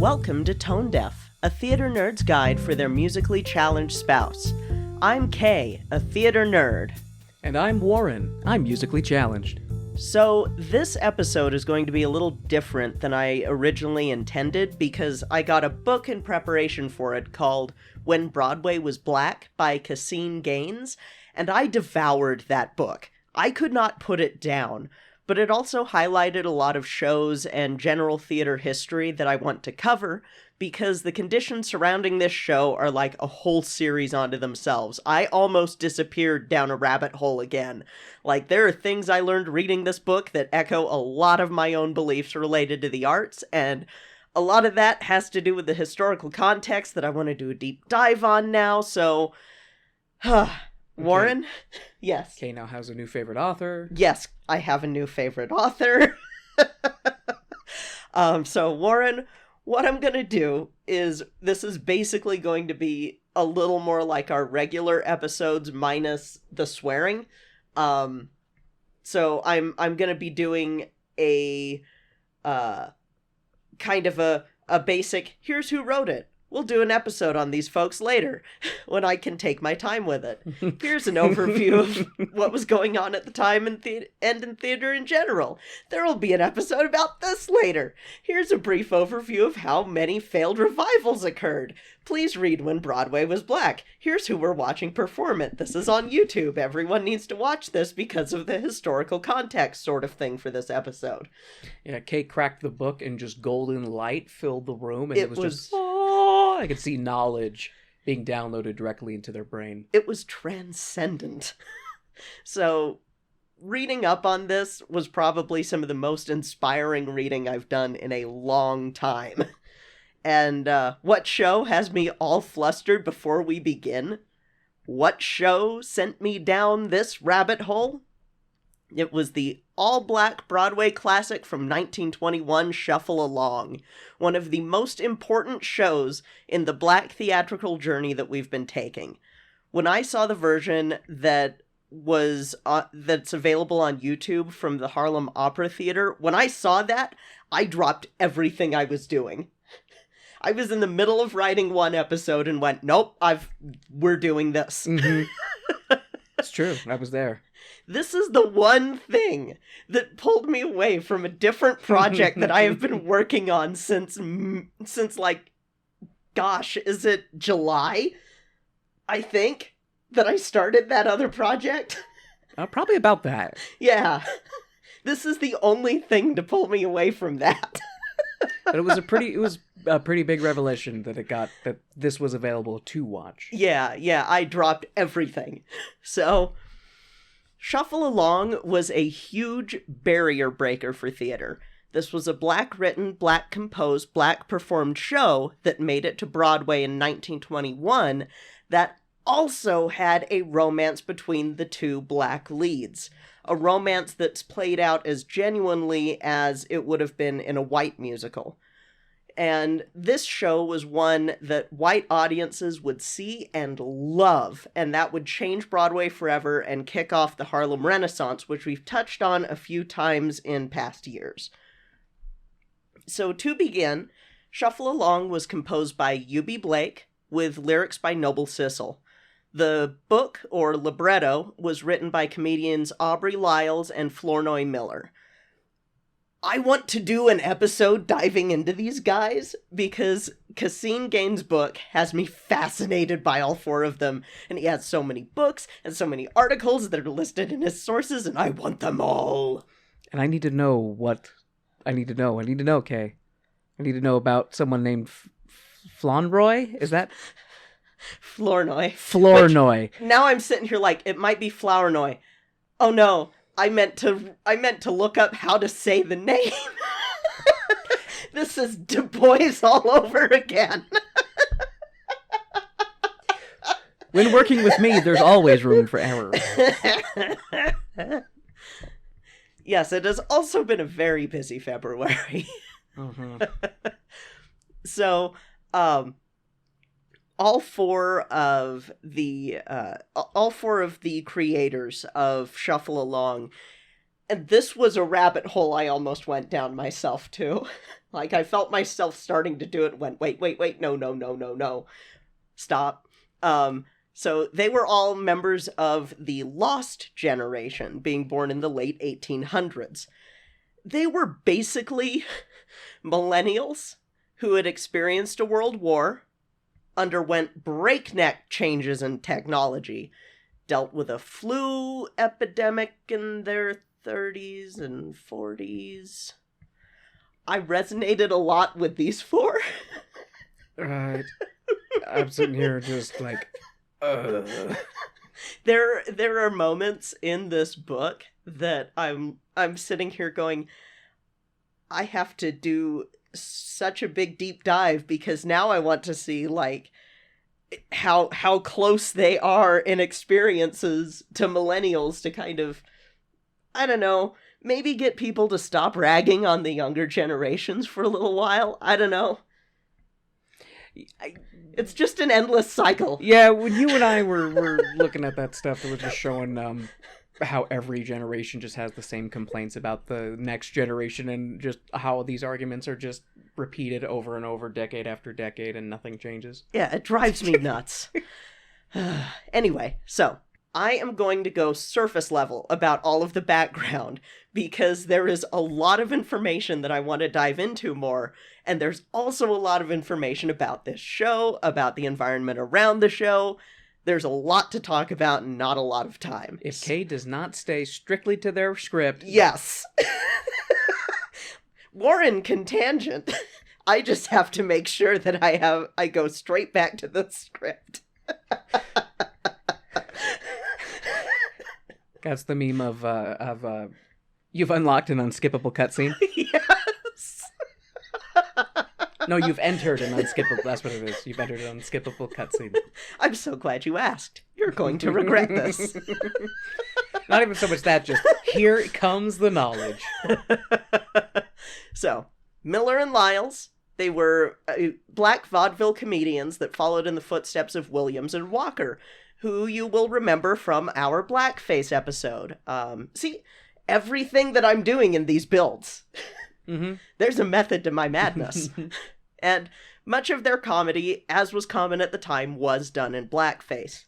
Welcome to Tone Deaf, a theater nerd's guide for their musically challenged spouse. I'm Kay, a theater nerd. And I'm Warren. I'm musically challenged. So, this episode is going to be a little different than I originally intended because I got a book in preparation for it called When Broadway Was Black by Caseen Gaines, and I devoured that book. I could not put it down, but it also highlighted a lot of shows and general theater history that I want to cover because the conditions surrounding this show are like a whole series onto themselves. I almost disappeared down a rabbit hole again. Like, there are things I learned reading this book that echo a lot of my own beliefs related to the arts, and a lot of that has to do with the historical context that I want to do a deep dive on now, so... Warren? Yes. Kay now has a new favorite author. Yes, I have a new favorite author. So Warren, what I'm going to do is, this is basically going to be a little more like our regular episodes minus the swearing. So I'm going to be doing a kind of a basic, here's who wrote it. We'll do an episode on these folks later, when I can take my time with it. Here's an overview of what was going on at the time and in theater in general. There will be an episode about this later. Here's a brief overview of how many failed revivals occurred. Please read When Broadway Was Black. Here's who we're watching perform it. This is on YouTube. Everyone needs to watch this because of the historical context sort of thing for this episode. Yeah, Kay cracked the book and just golden light filled the room, and it was just... I could see knowledge being downloaded directly into their brain. It was transcendent. So, reading up on this was probably some of the most inspiring reading I've done in a long time. And what show has me all flustered before we begin? What show sent me down this rabbit hole? It was the all-black Broadway classic from 1921, Shuffle Along, one of the most important shows in the black theatrical journey that we've been taking. When I saw the version that was that's available on YouTube from the Harlem Opera Theater, when I saw that, I dropped everything I was doing. I was in the middle of writing one episode and went, nope, we're doing this. Mm-hmm. It's true. I was there. This is the one thing that pulled me away from a different project that I have been working on since like, gosh, is it July? I think that I started that other project. Probably about that. Yeah. This is the only thing to pull me away from that. But it was a pretty big revelation that this was available to watch. Yeah, I dropped everything. So, Shuffle Along was a huge barrier breaker for theater. This was a black-written, black-composed, black-performed show that made it to Broadway in 1921 that also had a romance between the two black leads. A romance that's played out as genuinely as it would have been in a white musical. And this show was one that white audiences would see and love, and that would change Broadway forever and kick off the Harlem Renaissance, which we've touched on a few times in past years. So to begin, Shuffle Along was composed by Eubie Blake, with lyrics by Noble Sissle. The book, or libretto, was written by comedians Aubrey Lyles and Flournoy Miller. I want to do an episode diving into these guys because Caseen Gaines' book has me fascinated by all four of them, and he has so many books and so many articles that are listed in his sources, and I want them all. And I need to know what I need to know. I need to know, Kay. I need to know about someone named Flournoy? Is that... Flournoy. Flournoy. Which, now I'm sitting here like, it might be Flournoy. Oh no. I meant to look up how to say the name. This is Du Bois all over again. When working with me, there's always room for error. Yes, it has also been a very busy February. Mm-hmm. So, all four of the creators of Shuffle Along And this was a rabbit hole I almost went down myself, too. Like, I felt myself starting to do it, went, wait, no. Stop. So they were all members of the Lost Generation, being born in the late 1800s. They were basically millennials who had experienced a world war, underwent breakneck changes in technology, dealt with a flu epidemic in their 30s and 40s. I resonated a lot with these four. Right. I'm sitting here just like, There are moments in this book that I'm sitting here going, I have to do such a big deep dive because now I want to see like how close they are in experiences to millennials to kind of, I don't know, maybe get people to stop ragging on the younger generations for a little while. I don't know. It's just an endless cycle. Yeah, when you and I were looking at that stuff, it was just showing how every generation just has the same complaints about the next generation, and just how these arguments are just repeated over and over, decade after decade, and nothing changes. Yeah, it drives me nuts. Anyway, so I am going to go surface level about all of the background because there is a lot of information that I want to dive into more. And there's also a lot of information about this show, about the environment around the show. There's a lot to talk about and not a lot of time. If Kay does not stay strictly to their script... Yes. Warren can tangent. I just have to make sure that I go straight back to the script. That's the meme of you've unlocked an unskippable cutscene. Yes. No, you've entered an unskippable. That's what it is. You've entered an unskippable cutscene. I'm so glad you asked. You're going to regret this. Not even so much that, just here comes the knowledge. So, Miller and Lyles, they were black vaudeville comedians that followed in the footsteps of Williams and Walker, who you will remember from our blackface episode. See, everything that I'm doing in these builds, there's a method to my madness. And much of their comedy, as was common at the time, was done in blackface.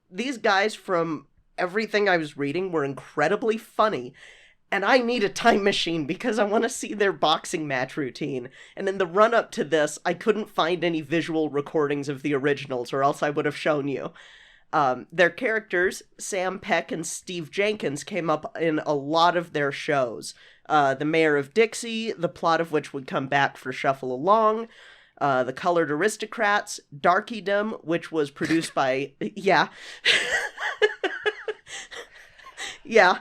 These guys, from everything I was reading, were incredibly funny. And I need a time machine because I want to see their boxing match routine. And in the run-up to this, I couldn't find any visual recordings of the originals, or else I would have shown you. Their characters, Sam Peck and Steve Jenkins, came up in a lot of their shows. The Mayor of Dixie, the plot of which would come back for Shuffle Along. The Colored Aristocrats, Darkydom, which was produced by... Yeah. Yeah.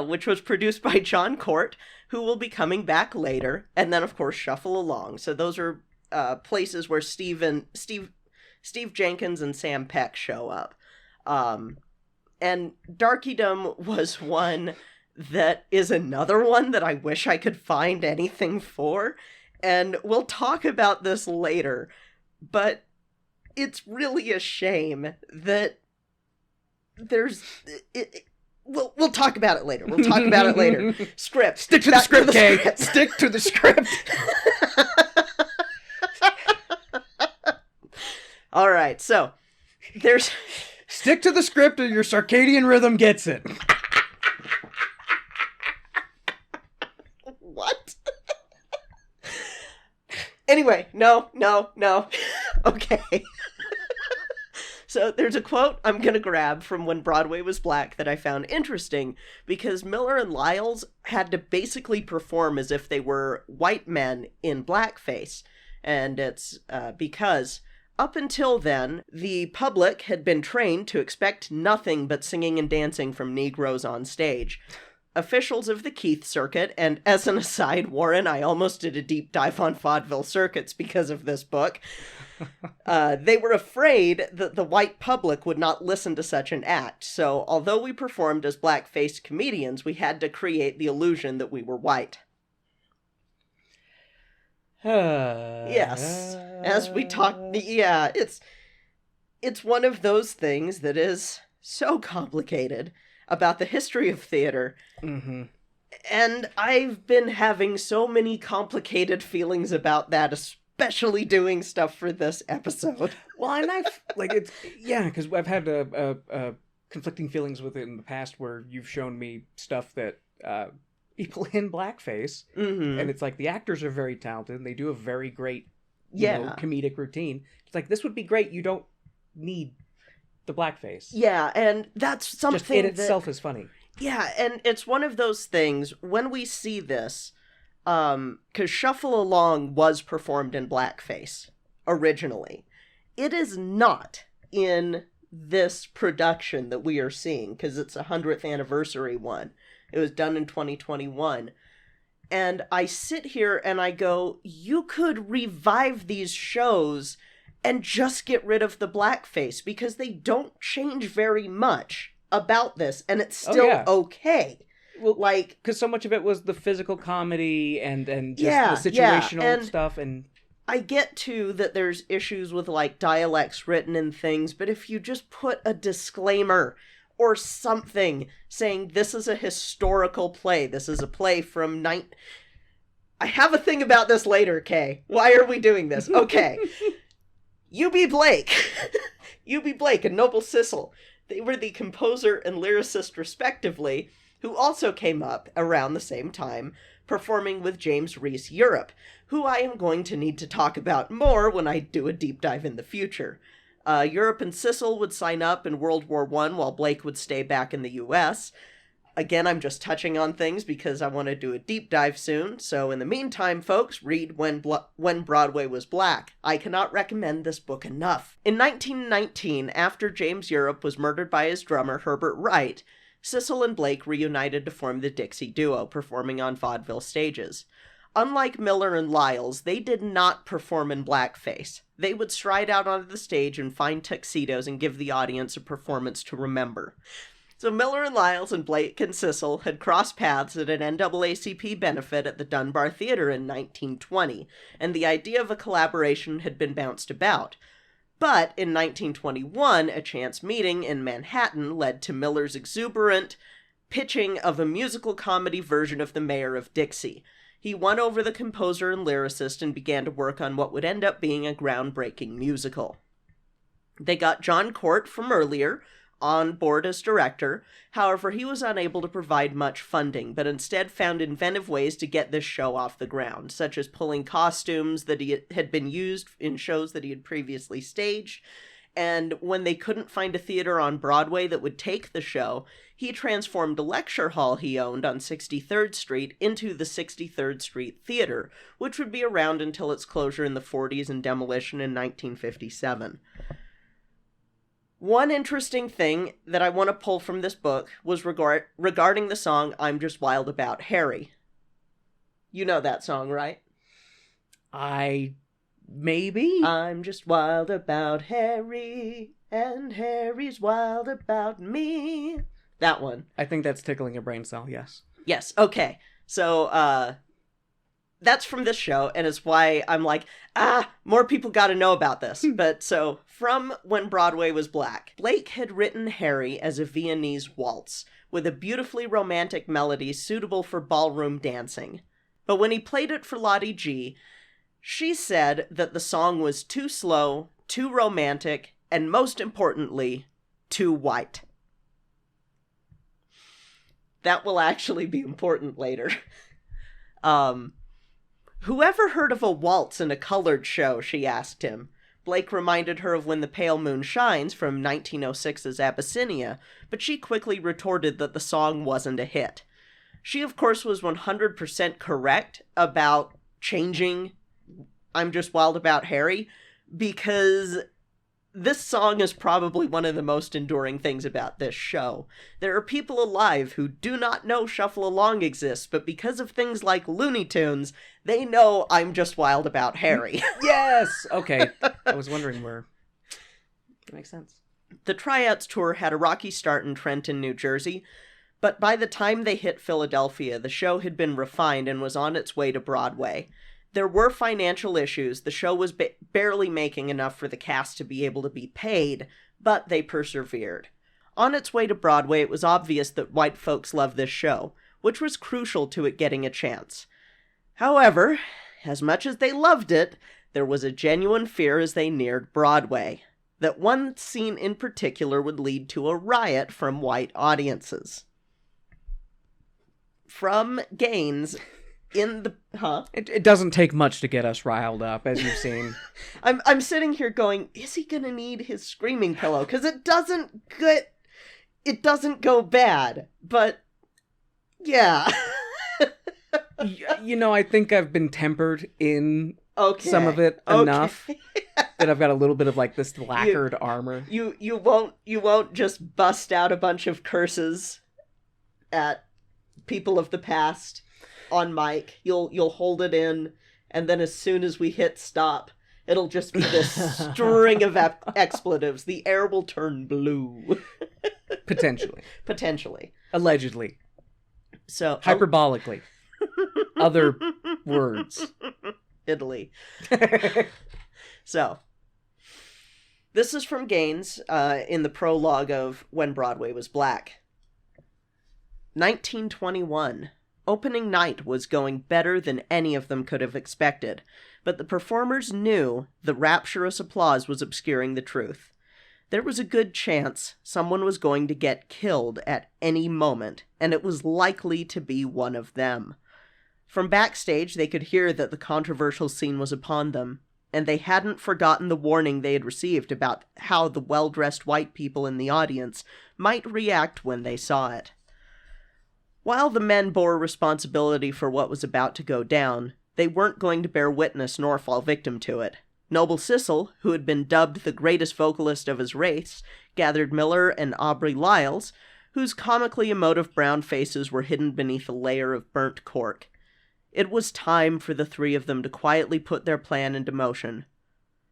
Which was produced by John Court, who will be coming back later. And then, of course, Shuffle Along. So those are places where Steve Jenkins and Sam Peck show up. And Darkydom was one that is another one that I wish I could find anything for. And we'll talk about this later. But it's really a shame that there's... We'll talk about it later. We'll talk about it later. Script. Stick to the script, Kay. Stick to the script. All right, so there's... Stick to the script or your circadian rhythm gets it. What? Anyway, no. Okay. So there's a quote I'm going to grab from When Broadway Was Black that I found interesting, because Miller and Lyles had to basically perform as if they were white men in blackface. And it's because up until then, the public had been trained to expect nothing but singing and dancing from Negroes on stage. Officials of the Keith Circuit, and as an aside, Warren, I almost did a deep dive on vaudeville circuits because of this book. They were afraid that the white public would not listen to such an act, so although we performed as black-faced comedians, we had to create the illusion that we were white. Yes, as we talk, yeah, it's one of those things that is so complicated about the history of theater. Mm-hmm. And I've been having so many complicated feelings about that, especially doing stuff for this episode. Well, and because I've had conflicting feelings with it in the past where you've shown me stuff that people in blackface, and it's like the actors are very talented and they do a very great comedic routine. It's like, this would be great. You don't need the blackface. Yeah, and that's something just in itself is funny. Yeah, and it's one of those things, when we see this, because Shuffle Along was performed in blackface, originally. It is not in this production that we are seeing, because it's a 100th anniversary one. It was done in 2021. And I sit here and I go, you could revive these shows and just get rid of the blackface, because they don't change very much about this, and it's still okay. Well, like, because so much of it was the physical comedy and just the situational stuff, and I get too that there's issues with like dialects written in things, but if you just put a disclaimer or something saying this is a historical play, this is a play from I have a thing about this later, Kay. Why are we doing this? Okay. Eubie Blake. Eubie Blake and Noble Sissle. They were the composer and lyricist, respectively, who also came up around the same time, performing with James Reese Europe, who I am going to need to talk about more when I do a deep dive in the future. Europe and Sissle would sign up in World War I while Blake would stay back in the U.S. Again, I'm just touching on things because I want to do a deep dive soon, so in the meantime, folks, read When Broadway Was Black. I cannot recommend this book enough. In 1919, after James Europe was murdered by his drummer, Herbert Wright, Sissle and Blake reunited to form the Dixie Duo, performing on vaudeville stages. Unlike Miller and Lyles, they did not perform in blackface. They would stride out onto the stage in fine tuxedos and give the audience a performance to remember. So Miller and Lyles and Blake and Sissle had crossed paths at an NAACP benefit at the Dunbar Theater in 1920, and the idea of a collaboration had been bounced about. But in 1921, a chance meeting in Manhattan led to Miller's exuberant pitching of a musical comedy version of The Mayor of Dixie. He won over the composer and lyricist and began to work on what would end up being a groundbreaking musical. They got John Court from earlier on board as director. However, he was unable to provide much funding, but instead found inventive ways to get this show off the ground, such as pulling costumes that had been used in shows that he had previously staged. And when they couldn't find a theater on Broadway that would take the show, he transformed a lecture hall he owned on 63rd Street into the 63rd Street Theater, which would be around until its closure in the 40s and demolition in 1957. One interesting thing that I want to pull from this book was regarding the song I'm Just Wild About Harry. You know that song, right? Maybe? I'm just wild about Harry, and Harry's wild about me. That one. I think that's Tickling a Brain Cell, yes. Yes, okay. So, that's from this show, and it's why I'm like, more people gotta know about this. But so, from When Broadway Was Black, Blake had written Harry as a Viennese waltz, with a beautifully romantic melody suitable for ballroom dancing. But when he played it for Lottie G, she said that the song was too slow, too romantic, and most importantly, too white. That will actually be important later. Whoever heard of a waltz in a colored show, she asked him. Blake reminded her of When the Pale Moon Shines from 1906's Abyssinia, but she quickly retorted that the song wasn't a hit. She, of course, was 100% correct about changing I'm Just Wild About Harry, because this song is probably one of the most enduring things about this show. There are people alive who do not know Shuffle Along exists, but because of things like Looney Tunes, they know I'm Just Wild About Harry. Yes! Okay. I was wondering where. That makes sense. The tryouts tour had a rocky start in Trenton, New Jersey, but by the time they hit Philadelphia, the show had been refined and was on its way to Broadway. There were financial issues. The show was barely making enough for the cast to be able to be paid, but they persevered. On its way to Broadway, it was obvious that white folks loved this show, which was crucial to it getting a chance. However, as much as they loved it, there was a genuine fear as they neared Broadway, that one scene in particular would lead to a riot from white audiences. From Gaines, in the... It doesn't take much to get us riled up, as you've seen. I'm sitting here going, is he gonna need his screaming pillow? Because it doesn't go bad, but yeah. I think I've been tempered in some of it enough that I've got a little bit of like this lacquered armor. You won't just bust out a bunch of curses at people of the past on mic. You'll hold it in, and then as soon as we hit stop, it'll just be this string of expletives. The air will turn blue. Potentially. Allegedly. So hyperbolically. Other words. Italy. So, this is from Gaines in the prologue of When Broadway Was Black. 1921. Opening night was going better than any of them could have expected, but the performers knew the rapturous applause was obscuring the truth. There was a good chance someone was going to get killed at any moment, and it was likely to be one of them. From backstage, they could hear that the controversial scene was upon them, and they hadn't forgotten the warning they had received about how the well-dressed white people in the audience might react when they saw it. While the men bore responsibility for what was about to go down, they weren't going to bear witness nor fall victim to it. Noble Sissle, who had been dubbed the greatest vocalist of his race, gathered Miller and Aubrey Lyles, whose comically emotive brown faces were hidden beneath a layer of burnt cork. It was time for the three of them to quietly put their plan into motion.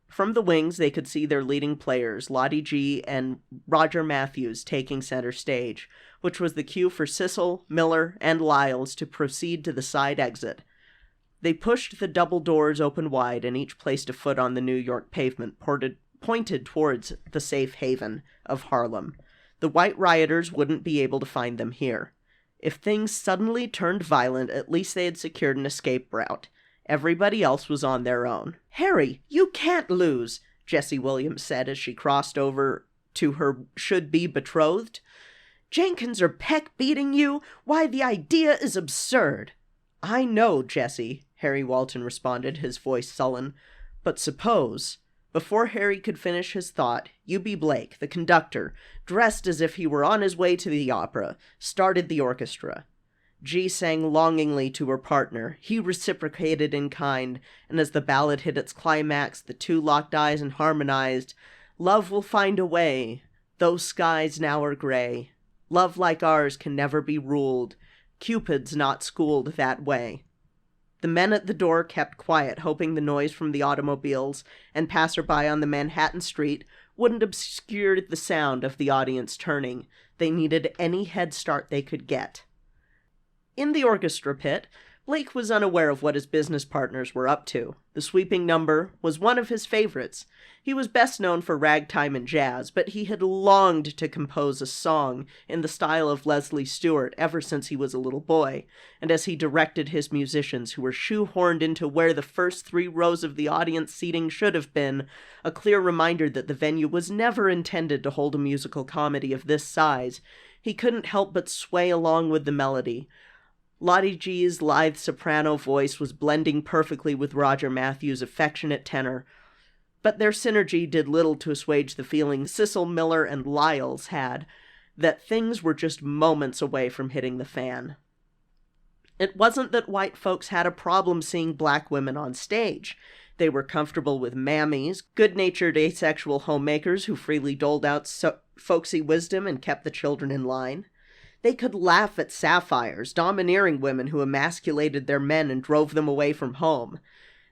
From the wings, they could see their leading players, Lottie G and Roger Matthews, taking center stage, which was the cue for Sissle, Miller, and Lyles to proceed to the side exit. They pushed the double doors open wide and each placed a foot on the New York pavement, pointed towards the safe haven of Harlem. The white rioters wouldn't be able to find them here. If things suddenly turned violent, at least they had secured an escape route. Everybody else was on their own. "Harry, you can't lose," Jessie Williams said as she crossed over to her should-be betrothed. "Jenkins or Peck beating you? Why, the idea is absurd." "I know, Jessie," Harry Walton responded, his voice sullen. "But suppose..." Before Harry could finish his thought, Eubie Blake, the conductor, dressed as if he were on his way to the opera, started the orchestra. G sang longingly to her partner. He reciprocated in kind, and as the ballad hit its climax, the two locked eyes and harmonized, "Love will find a way, those skies now are gray. Love like ours can never be ruled. Cupid's not schooled that way." The men at the door kept quiet, hoping the noise from the automobiles and passerby on the Manhattan street wouldn't obscure the sound of the audience turning. They needed any head start they could get. In the orchestra pit, Blake was unaware of what his business partners were up to. The sweeping number was one of his favorites. He was best known for ragtime and jazz, but he had longed to compose a song in the style of Leslie Stewart ever since he was a little boy, and as he directed his musicians, who were shoehorned into where the first 3 rows of the audience seating should have been, a clear reminder that the venue was never intended to hold a musical comedy of this size, he couldn't help but sway along with the melody. Lottie G's lithe soprano voice was blending perfectly with Roger Matthews' affectionate tenor, but their synergy did little to assuage the feeling Sissle, Miller, and Lyles had that things were just moments away from hitting the fan. It wasn't that white folks had a problem seeing black women on stage. They were comfortable with mammies, good-natured asexual homemakers who freely doled out folksy wisdom and kept the children in line. They could laugh at sapphires, domineering women who emasculated their men and drove them away from home.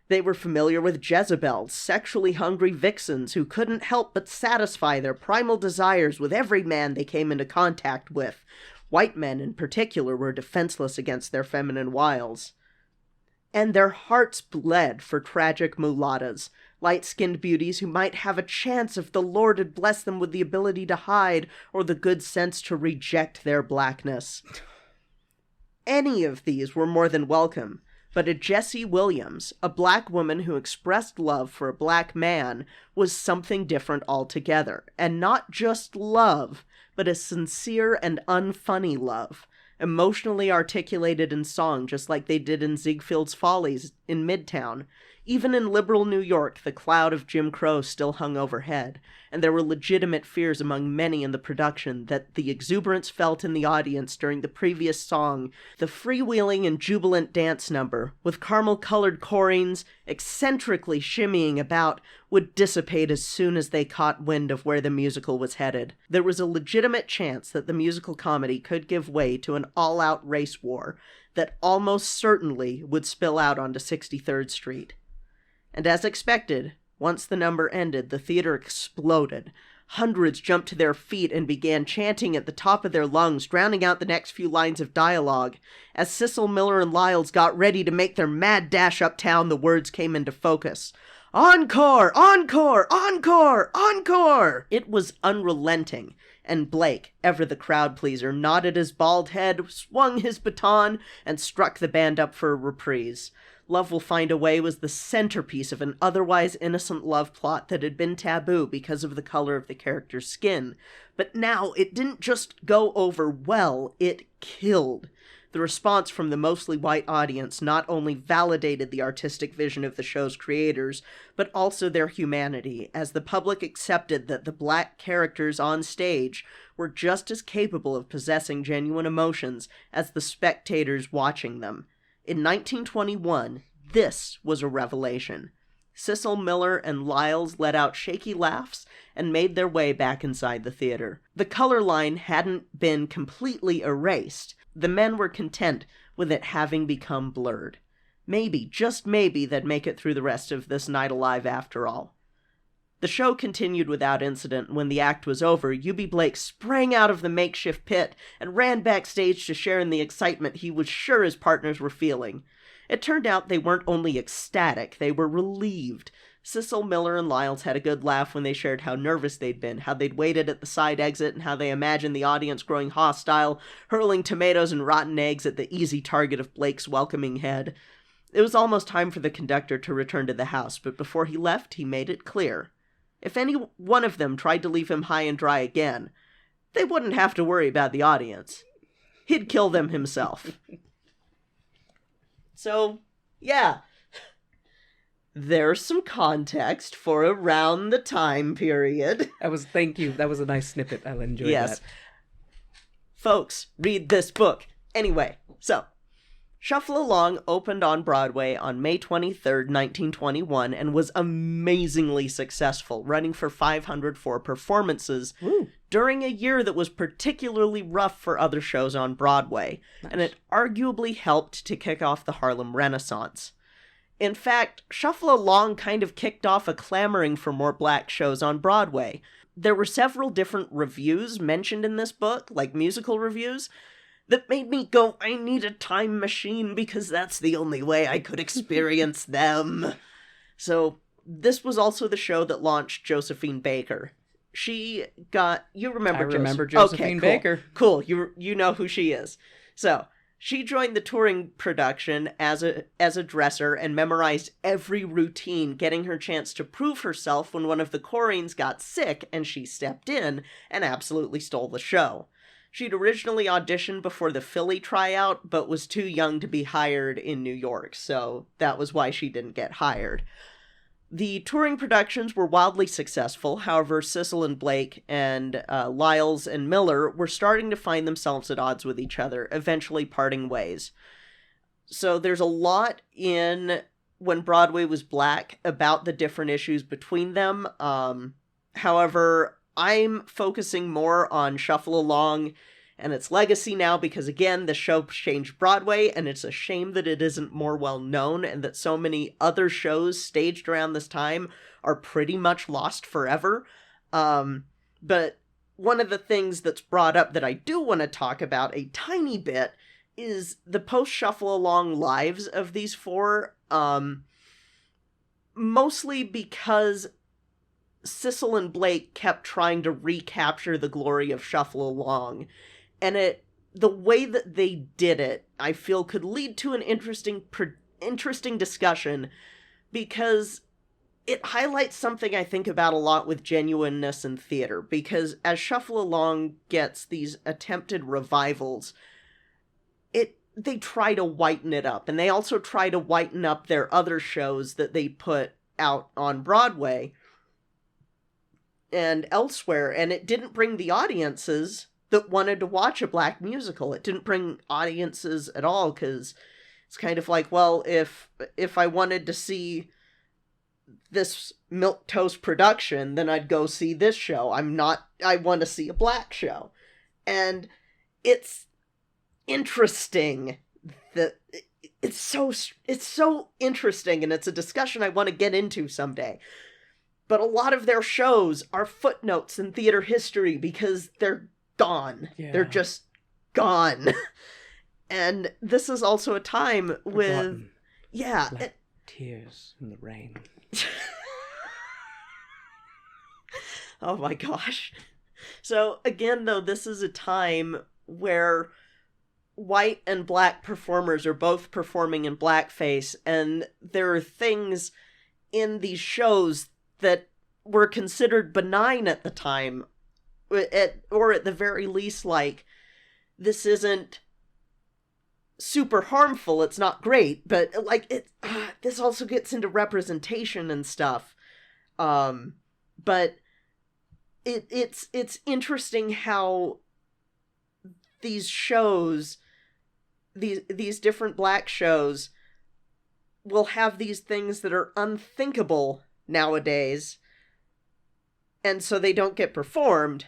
They were familiar with Jezebels, sexually hungry vixens who couldn't help but satisfy their primal desires with every man they came into contact with. White men, in particular, were defenseless against their feminine wiles. and their hearts bled for tragic mulattas, light-skinned beauties who might have a chance if the Lord had blessed them with the ability to hide or the good sense to reject their blackness. Any of these were more than welcome, but a Jessie Williams, a black woman who expressed love for a black man, was something different altogether, and not just love, but a sincere and unfunny love, emotionally articulated in song just like they did in Ziegfeld's Follies in Midtown. Even in liberal New York, the cloud of Jim Crow still hung overhead, and there were legitimate fears among many in the production that the exuberance felt in the audience during the previous song, the freewheeling and jubilant dance number, with caramel-colored chorines eccentrically shimmying about, would dissipate as soon as they caught wind of where the musical was headed. There was a legitimate chance that the musical comedy could give way to an all-out race war that almost certainly would spill out onto 63rd Street. And as expected, once the number ended, the theater exploded. Hundreds jumped to their feet and began chanting at the top of their lungs, drowning out the next few lines of dialogue. As Sissle, Miller, and Lyles got ready to make their mad dash uptown, the words came into focus. Encore! Encore! Encore! Encore! It was unrelenting, and Blake, ever the crowd pleaser, nodded his bald head, swung his baton, and struck the band up for a reprise. Love Will Find a Way was the centerpiece of an otherwise innocent love plot that had been taboo because of the color of the character's skin. But now it didn't just go over well, it killed. The response from the mostly white audience not only validated the artistic vision of the show's creators, but also their humanity, as the public accepted that the black characters on stage were just as capable of possessing genuine emotions as the spectators watching them. In 1921, this was a revelation. Sissle, Miller, and Lyles let out shaky laughs and made their way back inside the theater. The color line hadn't been completely erased. The men were content with it having become blurred. Maybe, just maybe, they'd make it through the rest of this night alive after all. The show continued without incident. When the act was over, Eubie Blake sprang out of the makeshift pit and ran backstage to share in the excitement he was sure his partners were feeling. It turned out they weren't only ecstatic, they were relieved. Sissle, Miller, and Lyles had a good laugh when they shared how nervous they'd been, how they'd waited at the side exit, and how they imagined the audience growing hostile, hurling tomatoes and rotten eggs at the easy target of Blake's welcoming head. It was almost time for the conductor to return to the house, but before he left, he made it clear. If any one of them tried to leave him high and dry again, they wouldn't have to worry about the audience. He'd kill them himself. So, yeah. There's some context for around the time period. Thank you. That was a nice snippet. I enjoyed that. Folks, read this book. Anyway, so Shuffle Along opened on Broadway on May 23rd, 1921, and was amazingly successful, running for 504 performances during a year that was particularly rough for other shows on Broadway, and it arguably helped to kick off the Harlem Renaissance. In fact, Shuffle Along kind of kicked off a clamoring for more black shows on Broadway. There were several different reviews mentioned in this book, like musical reviews, that made me go, I need a time machine because that's the only way I could experience them. So, this was also the show that launched Josephine Baker. She got, you remember I remember Josephine Baker. Cool, you know who she is. So, she joined the touring production as a dresser and memorized every routine, getting her chance to prove herself when one of the chorines got sick and she stepped in and absolutely stole the show. She'd originally auditioned before the Philly tryout, but was too young to be hired in New York, so that was why she didn't get hired. The touring productions were wildly successful. However, Sissle and Blake and Lyles and Miller were starting to find themselves at odds with each other, eventually parting ways. So there's a lot in When Broadway Was Black about the different issues between them. However, I'm focusing more on Shuffle Along and its legacy now because, again, the show changed Broadway, and it's a shame that it isn't more well known and that so many other shows staged around this time are pretty much lost forever. But one of the things that's brought up that I do want to talk about a tiny bit is the post-shuffle-along lives of these four, mostly because Sissle and Blake kept trying to recapture the glory of Shuffle-Along, and the way that they did it, I feel, could lead to an interesting discussion, because it highlights something I think about a lot with genuineness in theater, because as Shuffle-Along gets these attempted revivals, they try to whiten it up, and they also try to whiten up their other shows that they put out on Broadway and elsewhere, and it didn't bring the audiences that wanted to watch a black musical. It didn't bring audiences at all, because it's kind of like, well, if I wanted to see this milquetoast production, then I'd go see this show. I want to see a black show. And it's interesting that it's so interesting, and it's a discussion I want to get into someday. But a lot of their shows are footnotes in theater history because they're gone. Yeah. They're just gone. And this is also a time with like tears in the rain. Oh my gosh. So again, though, this is a time where white and black performers are both performing in blackface, and there are things in these shows that were considered benign at the time, or at the very least, like, this isn't super harmful, it's not great, but, like, this also gets into representation and stuff. But it's interesting how these shows, these different black shows, will have these things that are unthinkable nowadays, and so they don't get performed.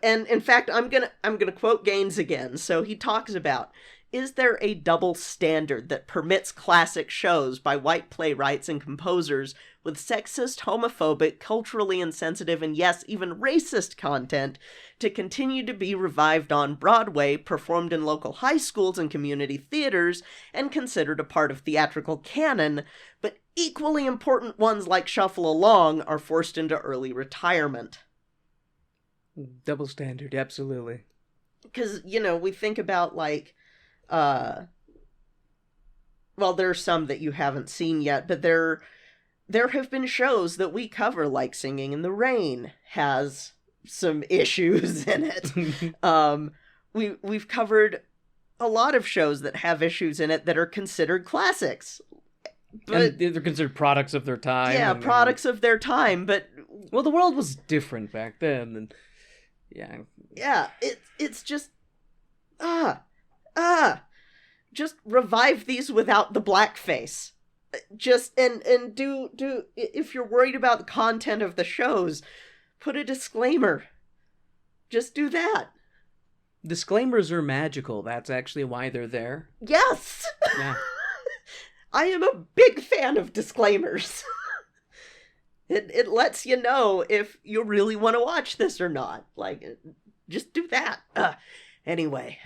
And in fact, I'm gonna quote Gaines again. So he talks about, is there a double standard that permits classic shows by white playwrights and composers with sexist, homophobic, culturally insensitive, and yes, even racist content to continue to be revived on Broadway, performed in local high schools and community theaters, and considered a part of theatrical canon, but equally important ones like Shuffle Along are forced into early retirement? Double standard, absolutely. Because, we think about, like, well, there are some that you haven't seen yet, but there have been shows that we cover, like Singing in the Rain has some issues in it. We've covered a lot of shows that have issues in it that are considered classics. But they're considered products of their time. Yeah, products of their time, but... Well, the world was different back then, and... Yeah. Yeah, it's just... Just revive these without the blackface. Just, and do, if you're worried about the content of the shows, put a disclaimer. Just do that. Disclaimers are magical. That's actually why they're there. Yes! Yeah. I am a big fan of disclaimers. It lets you know if you really want to watch this or not. Like, just do that. Anyway,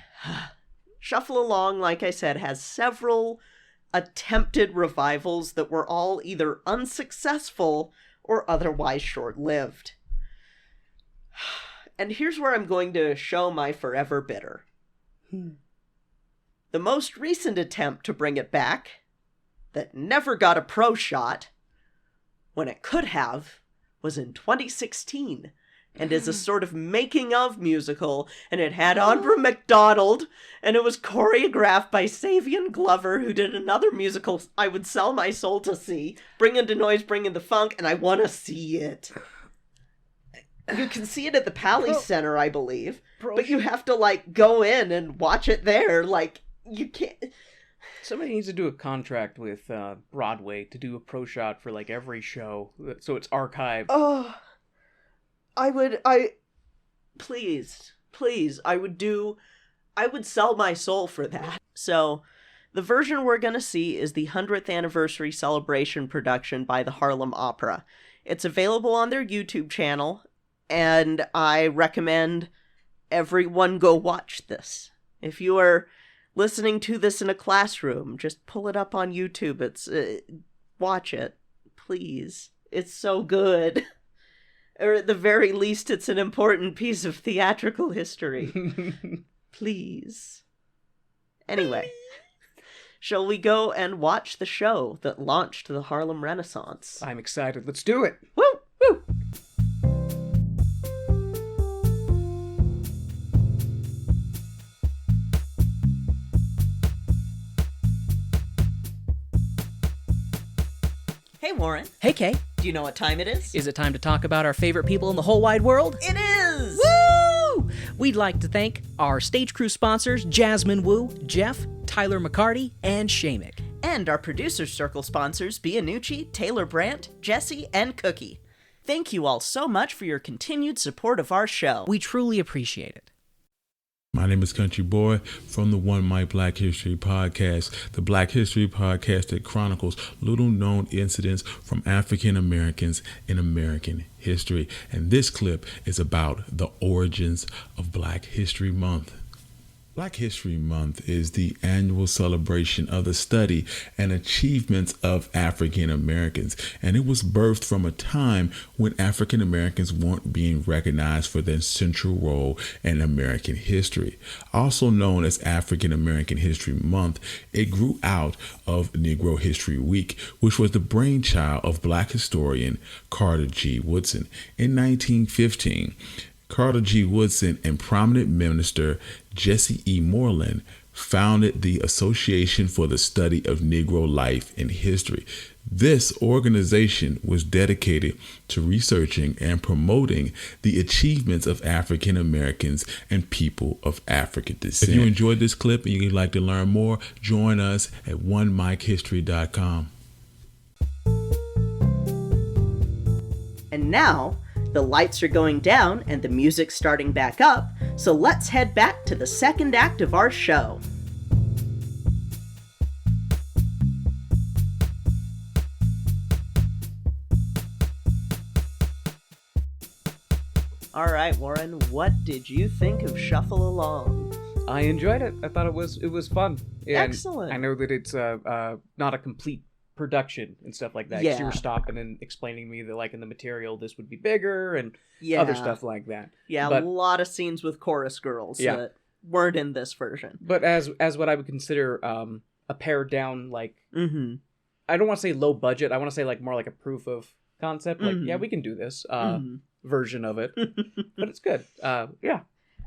Shuffle Along, like I said, has several attempted revivals that were all either unsuccessful or otherwise short-lived. And here's where I'm going to show my forever bitter. The most recent attempt to bring it back, that never got a pro shot, when it could have, was in 2016, and is a sort of making-of musical, and it had Aubrey McDonald, and it was choreographed by Savion Glover, who did another musical I would sell my soul to see, Bring in the Noise, Bring in the Funk, and I want to see it. You can see it at the Pally Center, I believe, but you have to, like, go in and watch it there, like, you can't... Somebody needs to do a contract with Broadway to do a pro shot for, like, every show, so it's archived. Oh, please, I would sell my soul for that. So, the version we're gonna see is the 100th anniversary celebration production by the Harlem Opera. It's available on their YouTube channel, and I recommend everyone go watch this. If you are listening to this in a classroom, just pull it up on YouTube. It's watch it, please. It's so good. Or at the very least, it's an important piece of theatrical history. Please. Anyway, shall we go and watch the show that launched the Harlem Renaissance? I'm excited. Let's do it. Woo! Woo! Hey, Warren. Hey, Kay. Do you know what time it is? Is it time to talk about our favorite people in the whole wide world? It is! Woo! We'd like to thank our stage crew sponsors, Jasmine Wu, Jeff, Tyler McCarty, and Shamek. And our producer circle sponsors, BeAnucci, Taylor Brandt, Jesse, and Cookie. Thank you all so much for your continued support of our show. We truly appreciate it. My name is Country Boy from the One Mic Black History Podcast, the Black History podcast that chronicles little-known incidents from African Americans in American history. And this clip is about the origins of Black History Month. Black History Month is the annual celebration of the study and achievements of African Americans, and it was birthed from a time when African Americans weren't being recognized for their central role in American history. Also known as African American History Month, it grew out of Negro History Week, which was the brainchild of Black historian Carter G. Woodson. In 1915, Carter G. Woodson and prominent minister Jesse E. Moreland founded the Association for the Study of Negro Life and History. This organization was dedicated to researching and promoting the achievements of African Americans and people of African descent. If you enjoyed this clip and you'd like to learn more, join us at onemichistory.com. And now, the lights are going down and the music's starting back up, so let's head back to the second act of our show. All right, Warren, what did you think of Shuffle Along? I enjoyed it. I thought it was fun. And Excellent. I know that it's not a complete production and stuff like that. 'Cause Yeah. you were stopping and explaining to me that, like, in the material, this would be bigger and Yeah. other stuff like that. Yeah, But- a lot of scenes with chorus girls Yeah. that weren't in this version. But as what I would consider a pared down, like, Mm-hmm. I don't want to say low budget. I want to say, like, more like a proof of concept. Like, Mhm. yeah, we can do this Mm-hmm. version of it. But it's good. Yeah,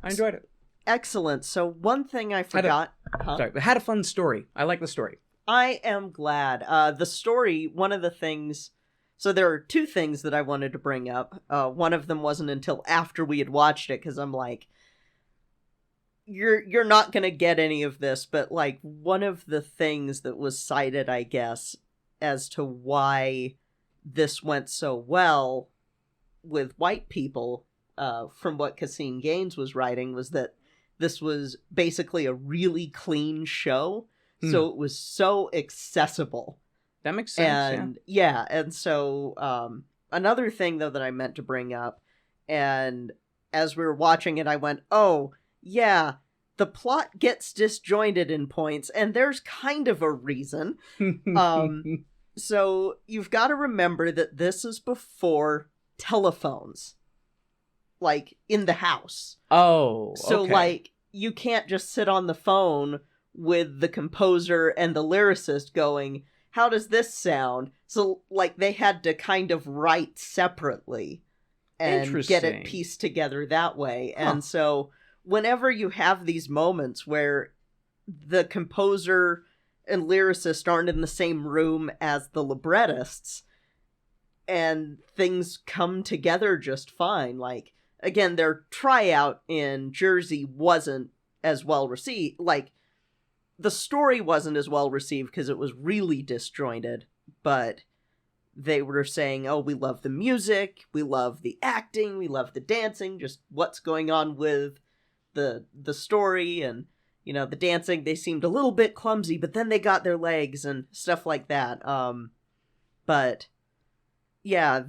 I enjoyed it. Excellent. So one thing I forgot. Sorry, it had a fun story. I like the story. I am glad. The story, one of the things... So there are two things that I wanted to bring up. One of them wasn't until after we had watched it, because I'm like, you're not going to get any of this, but, like, one of the things that was cited, I guess, as to why this went so well with white people, from what Caseen Gaines was writing, was that this was basically a really clean show. So it was so accessible. That makes sense. And yeah, and so another thing though that I meant to bring up, and as we were watching it, I went, oh yeah, the plot gets disjointed in points, and there's kind of a reason. So you've got to remember that this is before telephones, like, in the house. Oh, So okay. like, you can't just sit on the phone with the composer and the lyricist going, how does this sound? So, like, they had to kind of write separately and get it Interesting. pieced together that way. Huh. And so, whenever you have these moments where the composer and lyricist aren't in the same room as the librettists, and things come together just fine, like, again, their tryout in Jersey wasn't as well received. Like, the story wasn't as well received because it was really disjointed, but they were saying, oh, we love the music, we love the acting, we love the dancing, just what's going on with the story, and, you know, the dancing, they seemed a little bit clumsy, but then they got their legs and stuff like that. But yeah,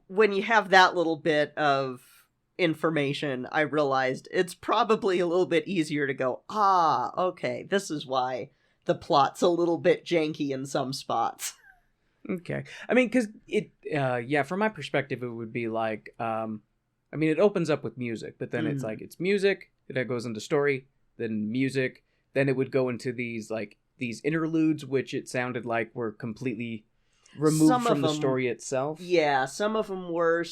when you have that little bit of information, I realized it's probably a little bit easier to go, okay, this is why the plot's a little bit janky in some spots. Okay. I mean, because from my perspective, it would be like, it opens up with music, but then it's like, it's music, then it goes into story, then music, then it would go into these interludes, which it sounded like were completely removed from the story itself. Yeah, some of them were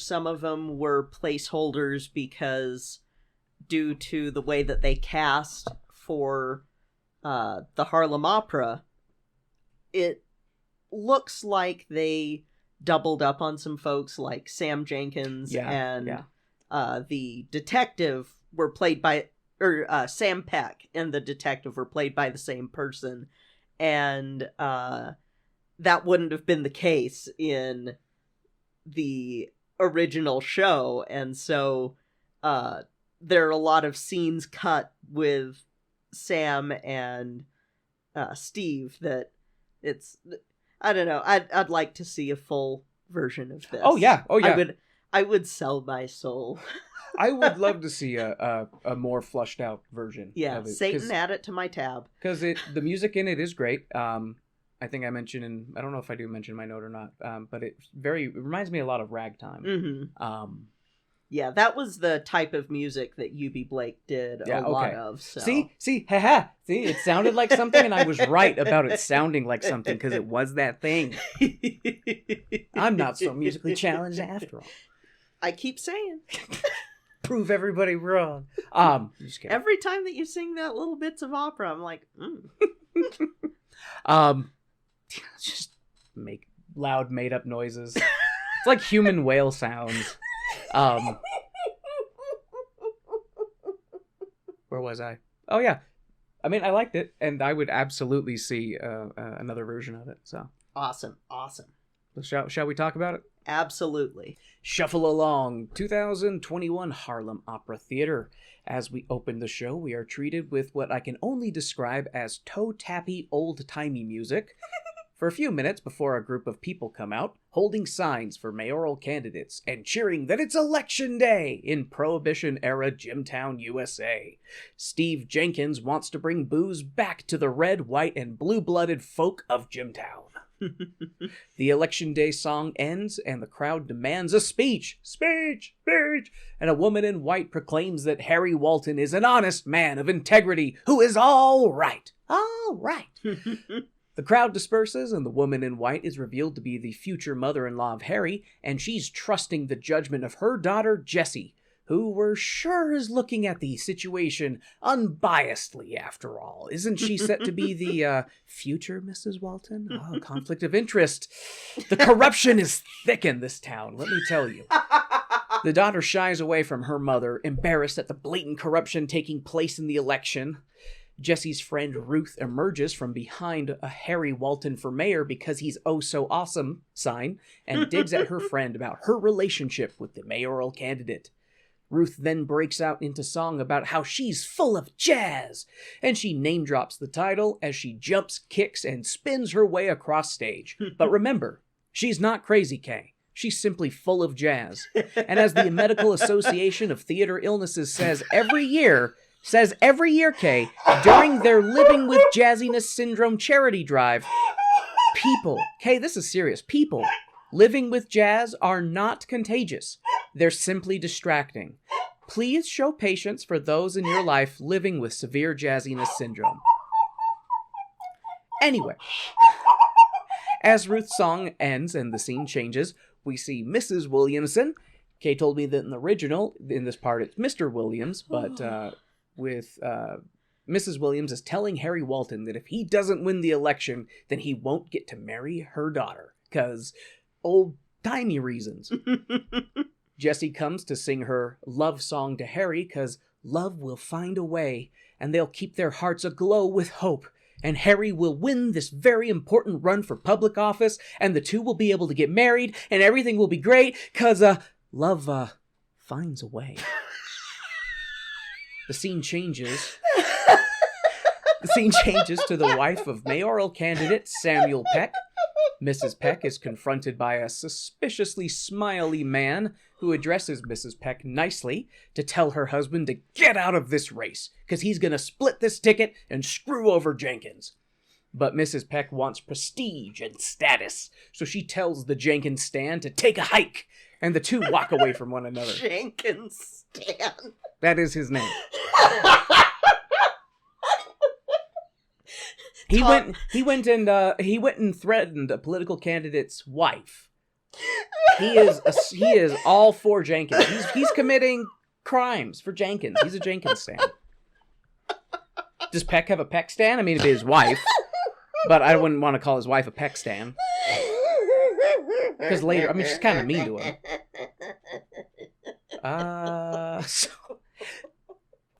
placeholders because due to the way that they cast for the Harlem Opera, it looks like they doubled up on some folks like Sam Jenkins and the detective were played by, Sam Peck and the detective were played by the same person. And that wouldn't have been the case in the original show. And so there are a lot of scenes cut with Sam and Steve that it's, I don't know, I'd like to see a full version of this. Oh yeah. I would sell my soul. I would love to see a more flushed out version. Yeah, of it, Satan, add it to my tab. Because the music in it is great. I think I mentioned I don't know if I do mention my note or not, but it reminds me a lot of Ragtime. Mm-hmm. Yeah, that was the type of music that Eubie Blake did a lot of. So. See, it sounded like something, and I was right about it sounding like something because it was that thing. I'm not so musically challenged after all. I keep saying. Prove everybody wrong. Just kidding. Every time that you sing that little bits of opera, I'm like, just make loud made up noises. It's like human whale sounds. Where was I? Oh yeah. I mean, I liked it, and I would absolutely see another version of it. So awesome. Shall we talk about it? Absolutely. Shuffle along. 2021 Harlem Opera Theater. As we open the show, we are treated with what I can only describe as toe-tappy, old-timey music for a few minutes before a group of people come out, holding signs for mayoral candidates and cheering that it's election day in Prohibition-era Jimtown, USA. Steve Jenkins wants to bring booze back to the red, white, and blue-blooded folk of Jimtown. The election day song ends and the crowd demands a speech, and a woman in white proclaims that Harry Walton is an honest man of integrity who is all right. The crowd disperses and the woman in white is revealed to be the future mother-in-law of Harry, and she's trusting the judgment of her daughter Jessie, who we're sure is looking at the situation unbiasedly after all. Isn't she set to be the future Mrs. Walton? Oh, conflict of interest. The corruption is thick in this town, let me tell you. The daughter shies away from her mother, embarrassed at the blatant corruption taking place in the election. Jessie's friend Ruth emerges from behind a Harry Walton for mayor because he's oh so awesome sign and digs at her friend about her relationship with the mayoral candidate. Ruth then breaks out into song about how she's full of jazz, and she name drops the title as she jumps, kicks, and spins her way across stage. But remember, she's not Crazy K. She's simply full of jazz. And as the Medical Association of Theater Illnesses says every year, Kay, during their Living with Jazziness Syndrome charity drive, people, Kay, this is serious, people living with jazz are not contagious. They're simply distracting. Please show patience for those in your life living with severe jazziness syndrome. Anyway, as Ruth's song ends and the scene changes, we see Mrs. Williamson. Kay told me that in the original, in this part, it's Mr. Williams, but with Mrs. Williams is telling Harry Walton that if he doesn't win the election, then he won't get to marry her daughter, because old-timey reasons. Jessie comes to sing her love song to Harry because love will find a way, and they'll keep their hearts aglow with hope, and Harry will win this very important run for public office, and the two will be able to get married, and everything will be great, because, love, finds a way. The scene changes. The scene changes to the wife of mayoral candidate Samuel Peck, Mrs. Peck is confronted by a suspiciously smiley man who addresses Mrs. Peck nicely to tell her husband to get out of this race, because he's going to split this ticket and screw over Jenkins. But Mrs. Peck wants prestige and status, so she tells the Jenkins stand to take a hike, and the two walk away from one another. Jenkins stand. That is his name. He went and threatened a political candidate's wife. He is all for Jenkins. He's committing crimes for Jenkins. He's a Jenkins stan. Does Peck have a Peck stan? I mean, it'd be his wife, but I wouldn't want to call his wife a Peck stan. Because later, I mean, she's kind of mean to him. So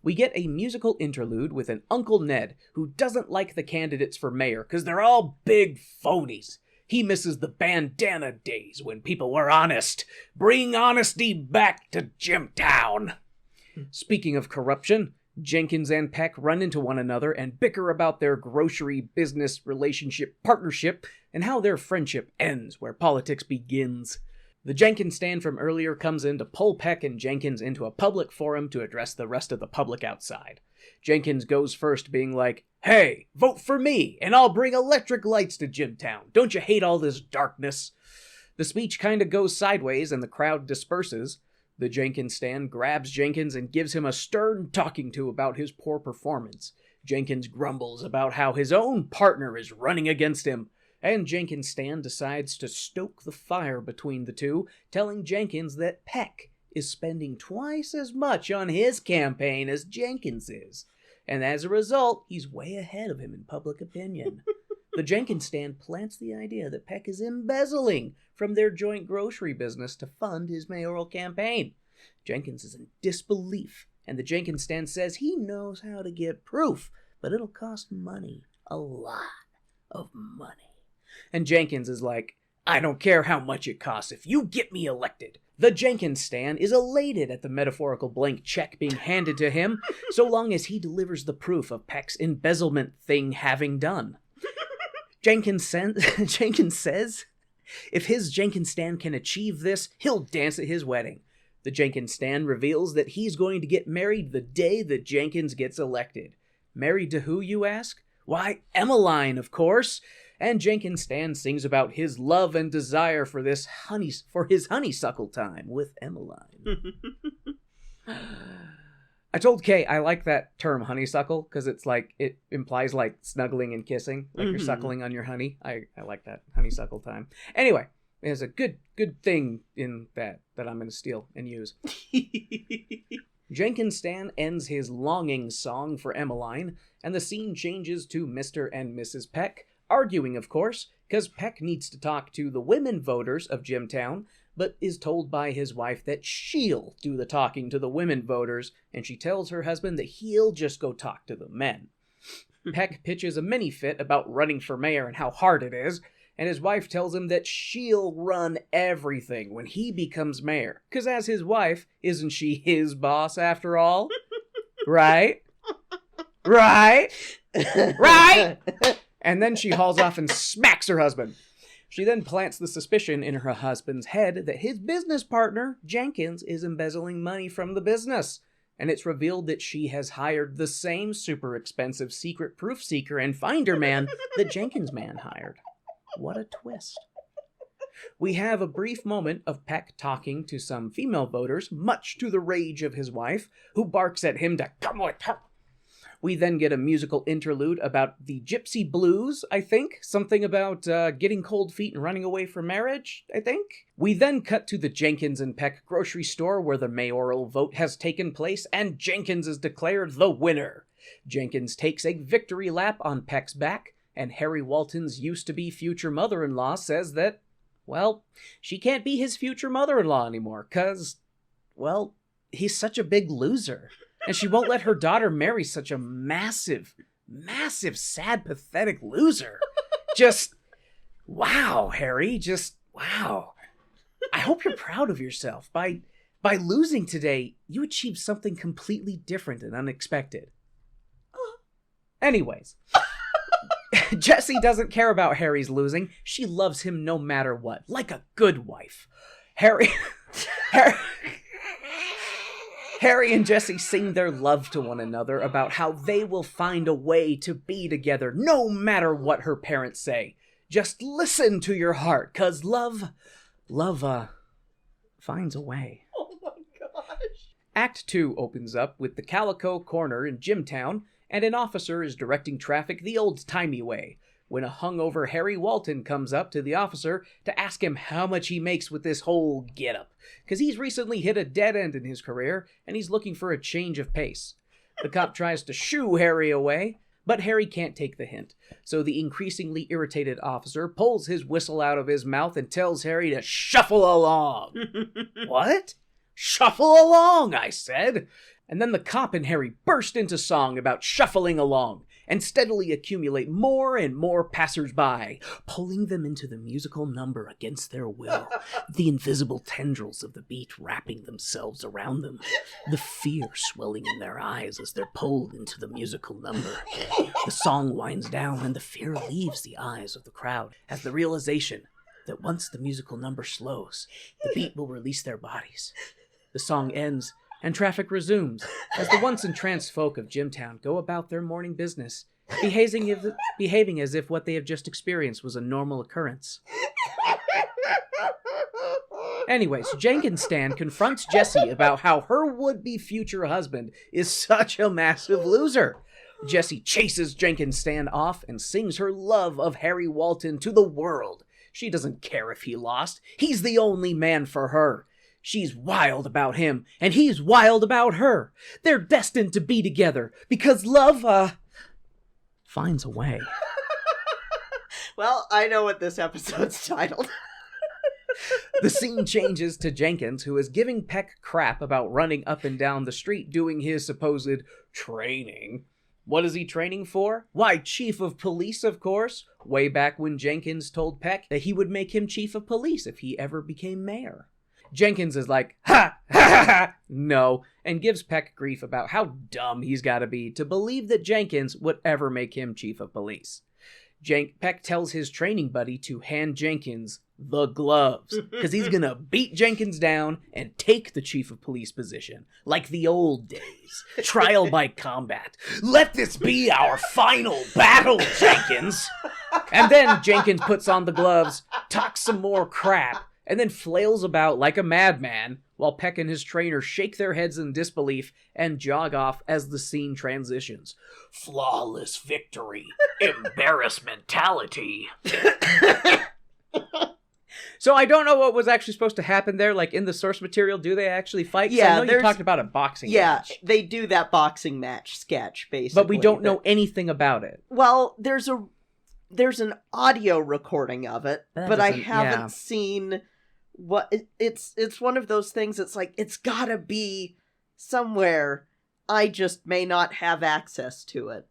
we get a musical interlude with an Uncle Ned who doesn't like the candidates for mayor because they're all big phonies. He misses the bandana days when people were honest. Bring honesty back to Jimtown. Speaking of corruption, Jenkins and Peck run into one another and bicker about their grocery business relationship partnership and how their friendship ends where politics begins. The Jenkins stand from earlier comes in to pull Peck and Jenkins into a public forum to address the rest of the public outside. Jenkins goes first, being like, "Hey, vote for me, and I'll bring electric lights to Jimtown. Don't you hate all this darkness?" The speech kinda goes sideways and the crowd disperses. The Jenkins stand grabs Jenkins and gives him a stern talking to about his poor performance. Jenkins grumbles about how his own partner is running against him. And Jenkins Stan decides to stoke the fire between the two, telling Jenkins that Peck is spending twice as much on his campaign as Jenkins is. And as a result, he's way ahead of him in public opinion. The Jenkins Stan plants the idea that Peck is embezzling from their joint grocery business to fund his mayoral campaign. Jenkins is in disbelief, and the Jenkins Stan says he knows how to get proof, but it'll cost money. A lot of money. And Jenkins is like, "I don't care how much it costs if you get me elected." The Jenkins stan is elated at the metaphorical blank check being handed to him, so long as he delivers the proof of Peck's embezzlement thing having done. Jenkins says if his Jenkins stan can achieve this, he'll dance at his wedding. The Jenkins stan reveals that he's going to get married the day that Jenkins gets elected. Married to who, you ask? Why, Emmeline, of course. And Jenkins Stan sings about his love and desire for his honeysuckle time with Emmeline. I told Kay I like that term honeysuckle because it's like it implies like snuggling and kissing, like you're suckling on your honey. I like that, honeysuckle time. Anyway, there's a good thing in that I'm going to steal and use. Jenkins Stan ends his longing song for Emmeline, and the scene changes to Mr. and Mrs. Peck, arguing, of course, because Peck needs to talk to the women voters of Jimtown, but is told by his wife that she'll do the talking to the women voters, and she tells her husband that he'll just go talk to the men. Peck pitches a mini-fit about running for mayor and how hard it is, and his wife tells him that she'll run everything when he becomes mayor, because as his wife, isn't she his boss after all? Right? Right? Right? And then she hauls off and smacks her husband. She then plants the suspicion in her husband's head that his business partner, Jenkins, is embezzling money from the business. And it's revealed that she has hired the same super expensive secret proof seeker and finder man that Jenkins man hired. What a twist. We have a brief moment of Peck talking to some female voters, much to the rage of his wife, who barks at him to come with her. We then get a musical interlude about the Gypsy Blues, I think. Something about getting cold feet and running away from marriage, I think. We then cut to the Jenkins and Peck grocery store where the mayoral vote has taken place, and Jenkins is declared the winner. Jenkins takes a victory lap on Peck's back, and Harry Walton's used-to-be future mother-in-law says that, well, she can't be his future mother-in-law anymore, 'cause, well, he's such a big loser. And she won't let her daughter marry such a massive, sad, pathetic loser. Just, wow, Harry, just, wow. I hope you're proud of yourself. By losing today, you achieved something completely different and unexpected. Anyways, Jessie doesn't care about Harry's losing. She loves him no matter what, like a good wife. Harry and Jessie sing their love to one another about how they will find a way to be together no matter what her parents say. Just listen to your heart, 'cause love finds a way. Oh my gosh. Act 2 opens up with the Calico Corner in Jimtown, and an officer is directing traffic the old-timey way, when a hungover Harry Walton comes up to the officer to ask him how much he makes with this whole get-up, because he's recently hit a dead end in his career, and he's looking for a change of pace. The cop tries to shoo Harry away, but Harry can't take the hint, so the increasingly irritated officer pulls his whistle out of his mouth and tells Harry to shuffle along. What? Shuffle along, I said. And then the cop and Harry burst into song about shuffling along, and steadily accumulate more and more passers-by, pulling them into the musical number against their will, the invisible tendrils of the beat wrapping themselves around them, the fear swelling in their eyes as they're pulled into the musical number. The song winds down, and the fear leaves the eyes of the crowd as the realization that once the musical number slows, the beat will release their bodies. The song ends, and traffic resumes, as the once entranced folk of Jimtown go about their morning business, behaving as if what they have just experienced was a normal occurrence. Anyways, Jenkins Stan confronts Jessie about how her would-be future husband is such a massive loser. Jessie chases Jenkins Stan off and sings her love of Harry Walton to the world. She doesn't care if he lost. He's the only man for her. She's wild about him, and he's wild about her. They're destined to be together, because love, finds a way. Well, I know what this episode's titled. The scene changes to Jenkins, who is giving Peck crap about running up and down the street doing his supposed training. What is he training for? Why, chief of police, of course. Way back when Jenkins told Peck that he would make him chief of police if he ever became mayor. Jenkins is like, ha, ha, ha, ha, no, and gives Peck grief about how dumb he's gotta be to believe that Jenkins would ever make him chief of police. Peck tells his training buddy to hand Jenkins the gloves, because he's gonna beat Jenkins down and take the chief of police position, like the old days. Trial by combat. Let this be our final battle, Jenkins! And then Jenkins puts on the gloves, talks some more crap, and then flails about like a madman, while Peck and his trainer shake their heads in disbelief and jog off as the scene transitions. Flawless victory. Embarrassmentality. So I don't know what was actually supposed to happen there. Like, in the source material, do they actually fight? Yeah, I know you talked about a boxing match. Yeah, they do that boxing match sketch, basically. But we don't know anything about it. Well, there's an audio recording of it, but I haven't seen what it's one of those things. It's like, it's gotta be somewhere. I just may not have access to it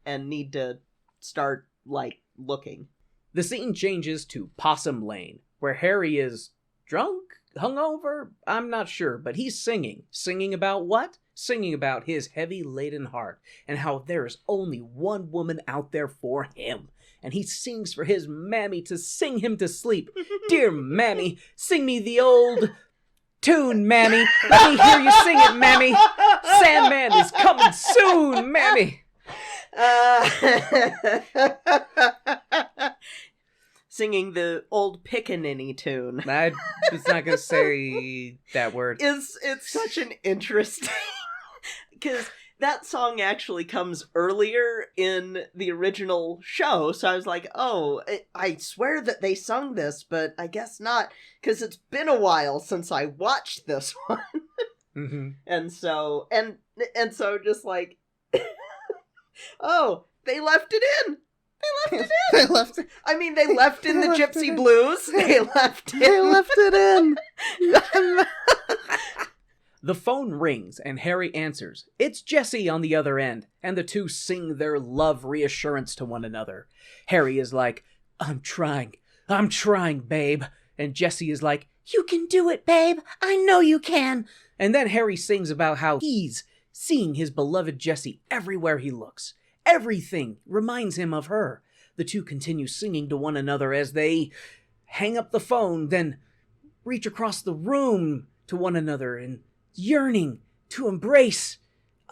and need to start, like, looking. The scene changes to Possum Lane, where Harry is drunk, hungover, I'm not sure, but he's singing. Singing about what? Singing about his heavy-laden heart, and how there's only one woman out there for him. And he sings for his mammy to sing him to sleep. Dear mammy, sing me the old tune, mammy. Let me hear you sing it, mammy. Sandman is coming soon, mammy. Singing the old pickaninny tune. I was not going to say that word. It's such an interesting... Because that song actually comes earlier in the original show, so I was like, oh, I swear that they sung this, but I guess not, because it's been a while since I watched this one. Mm-hmm. And so just like, oh, they left it in. They left it. I mean, they left in the Gypsy Blues. They left it in. The phone rings and Harry answers. It's Jessie on the other end, and the two sing their love reassurance to one another. Harry is like, I'm trying, babe. And Jessie is like, you can do it, babe. I know you can. And then Harry sings about how he's seeing his beloved Jessie everywhere he looks. Everything reminds him of her. The two continue singing to one another as they hang up the phone, then reach across the room to one another and yearning to embrace.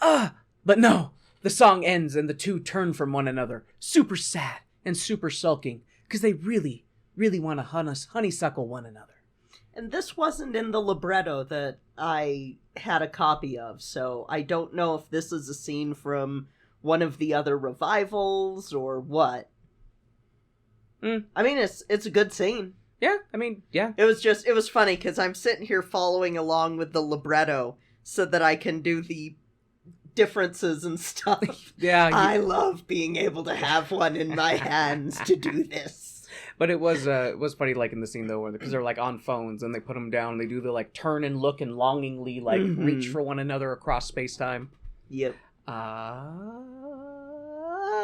But no, the song ends and the two turn from one another, super sad and super sulking, because they really, really want to honeysuckle one another. And this wasn't in the libretto that I had a copy of, so I don't know if this is a scene from one of the other revivals or what. I mean, it's a good scene. Yeah, I mean, yeah. It was funny because I'm sitting here following along with the libretto so that I can do the differences and stuff. Yeah. I love being able to have one in my hands to do this. But it was funny, like, in the scene, though, because they're, like, on phones, and they put them down, and they do the, like, turn and look and longingly, like, reach for one another across space-time. Yep.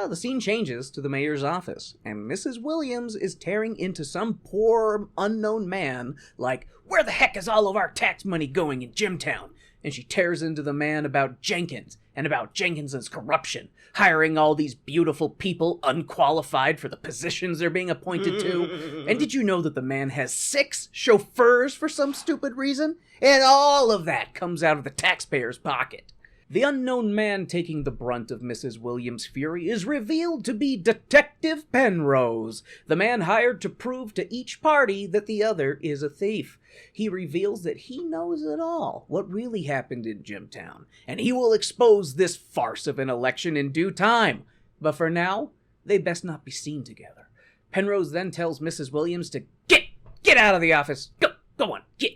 The scene changes to the mayor's office, and Mrs. Williams is tearing into some poor, unknown man, like, where the heck is all of our tax money going in Jimtown? And she tears into the man about Jenkins, and about Jenkins's corruption, hiring all these beautiful people unqualified for the positions they're being appointed to. And did you know that the man has 6 chauffeurs for some stupid reason? And all of that comes out of the taxpayer's pocket. The unknown man taking the brunt of Mrs. Williams' fury is revealed to be Detective Penrose, the man hired to prove to each party that the other is a thief. He reveals that he knows it all, what really happened in Jimtown, and he will expose this farce of an election in due time. But for now, they best not be seen together. Penrose then tells Mrs. Williams to get out of the office. Go on, get.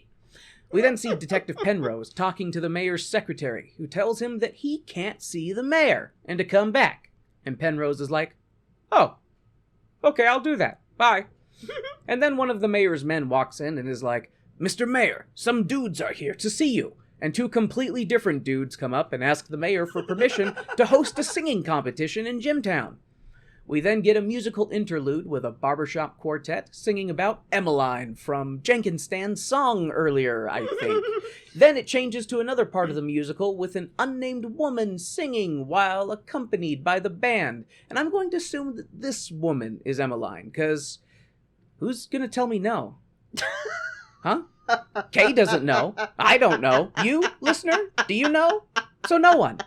We then see Detective Penrose talking to the mayor's secretary, who tells him that he can't see the mayor and to come back. And Penrose is like, oh, okay, I'll do that. Bye. And then one of the mayor's men walks in and is like, Mr. Mayor, some dudes are here to see you. And 2 completely different dudes come up and ask the mayor for permission to host a singing competition in Jimtown. We then get a musical interlude with a barbershop quartet singing about Emmeline from Jenkins Stan's song earlier, I think. Then it changes to another part of the musical with an unnamed woman singing while accompanied by the band. And I'm going to assume that this woman is Emmeline, because who's going to tell me no? Huh? Kay doesn't know. I don't know. You, listener? Do you know? So no one.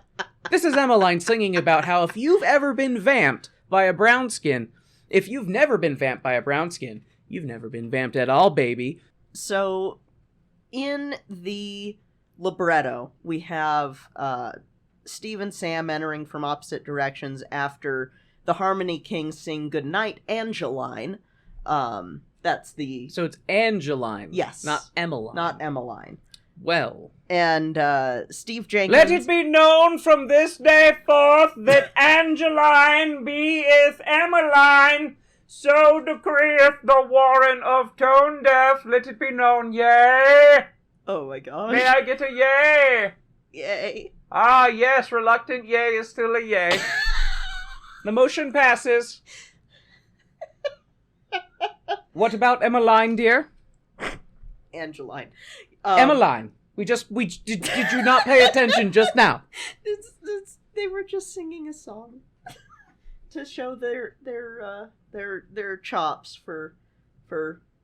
This is Emmeline singing about how if you've ever been vamped by a brown skin, if you've never been vamped by a brown skin, you've never been vamped at all, baby. So, in the libretto, we have Steve and Sam entering from opposite directions after the Harmony Kings sing Goodnight, Angeline. That's the... So it's Angeline. Yes. Not Emmeline. Not Emmeline. Well. And Steve Jenkins... Let it be known from this day forth that Angeline beeth Emmeline. So decreeth the Warren of Tone Deaf. Let it be known, yea. Oh my gosh. May I get a yea? Yay. Ah, yes, reluctant yea is still a yea. The motion passes. What about Emmeline, dear? Angeline. Emmeline. Did you not pay attention just now? They were just singing a song to show their chops for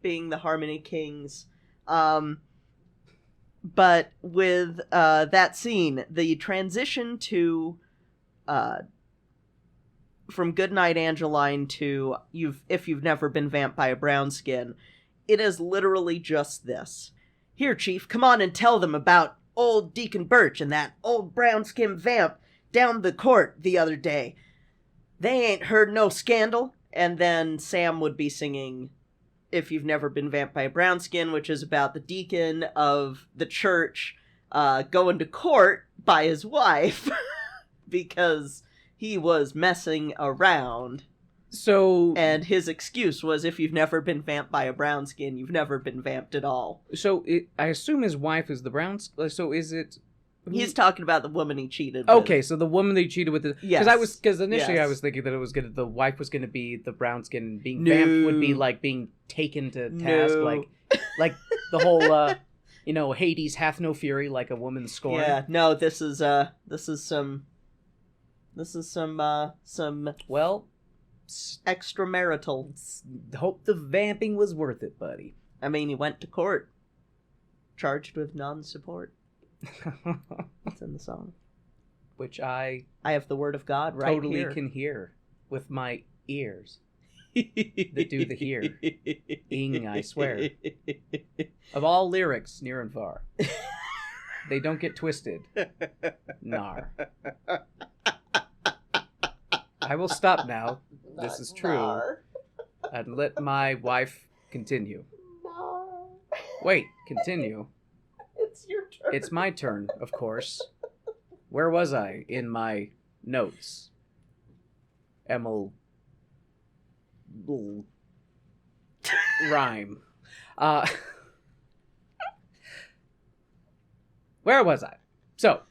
being the Harmony Kings. But with that scene, the transition to from Goodnight Angeline to if you've never been vamped by a brown skin, it is literally just this. Here, Chief, come on and tell them about old Deacon Birch and that old brown-skinned vamp down the court the other day. They ain't heard no scandal. And then Sam would be singing If You've Never Been Vamped by a Brown Skin, which is about the deacon of the church going to court by his wife because he was messing around. So, and his excuse was, if you've never been vamped by a brown skin, you've never been vamped at all. So I assume his wife is the brown. So is it? He's talking about the woman he cheated Okay, with. so the woman that he cheated with. Yes. Because initially Yes. I was thinking that it was the wife was gonna be the brown skin, and being vamped would be like being taken to task, like the whole Hades hath no fury, like a woman's scorn. Yeah, no, this is some Well, Extramarital. Hope the vamping was worth it, buddy. I mean, he went to court. Charged with non-support. That's in the song. Which I have the word of God right totally here. can hear with my ears that do the hear. Ing, I swear. Of all lyrics, near and far. They don't get twisted. Nar. I will stop now. This is true. Nar. And let my wife continue. Wait, continue. It's your turn. It's my turn, of course. Where was I in my notes? Emil... Rhyme. Where was I? So,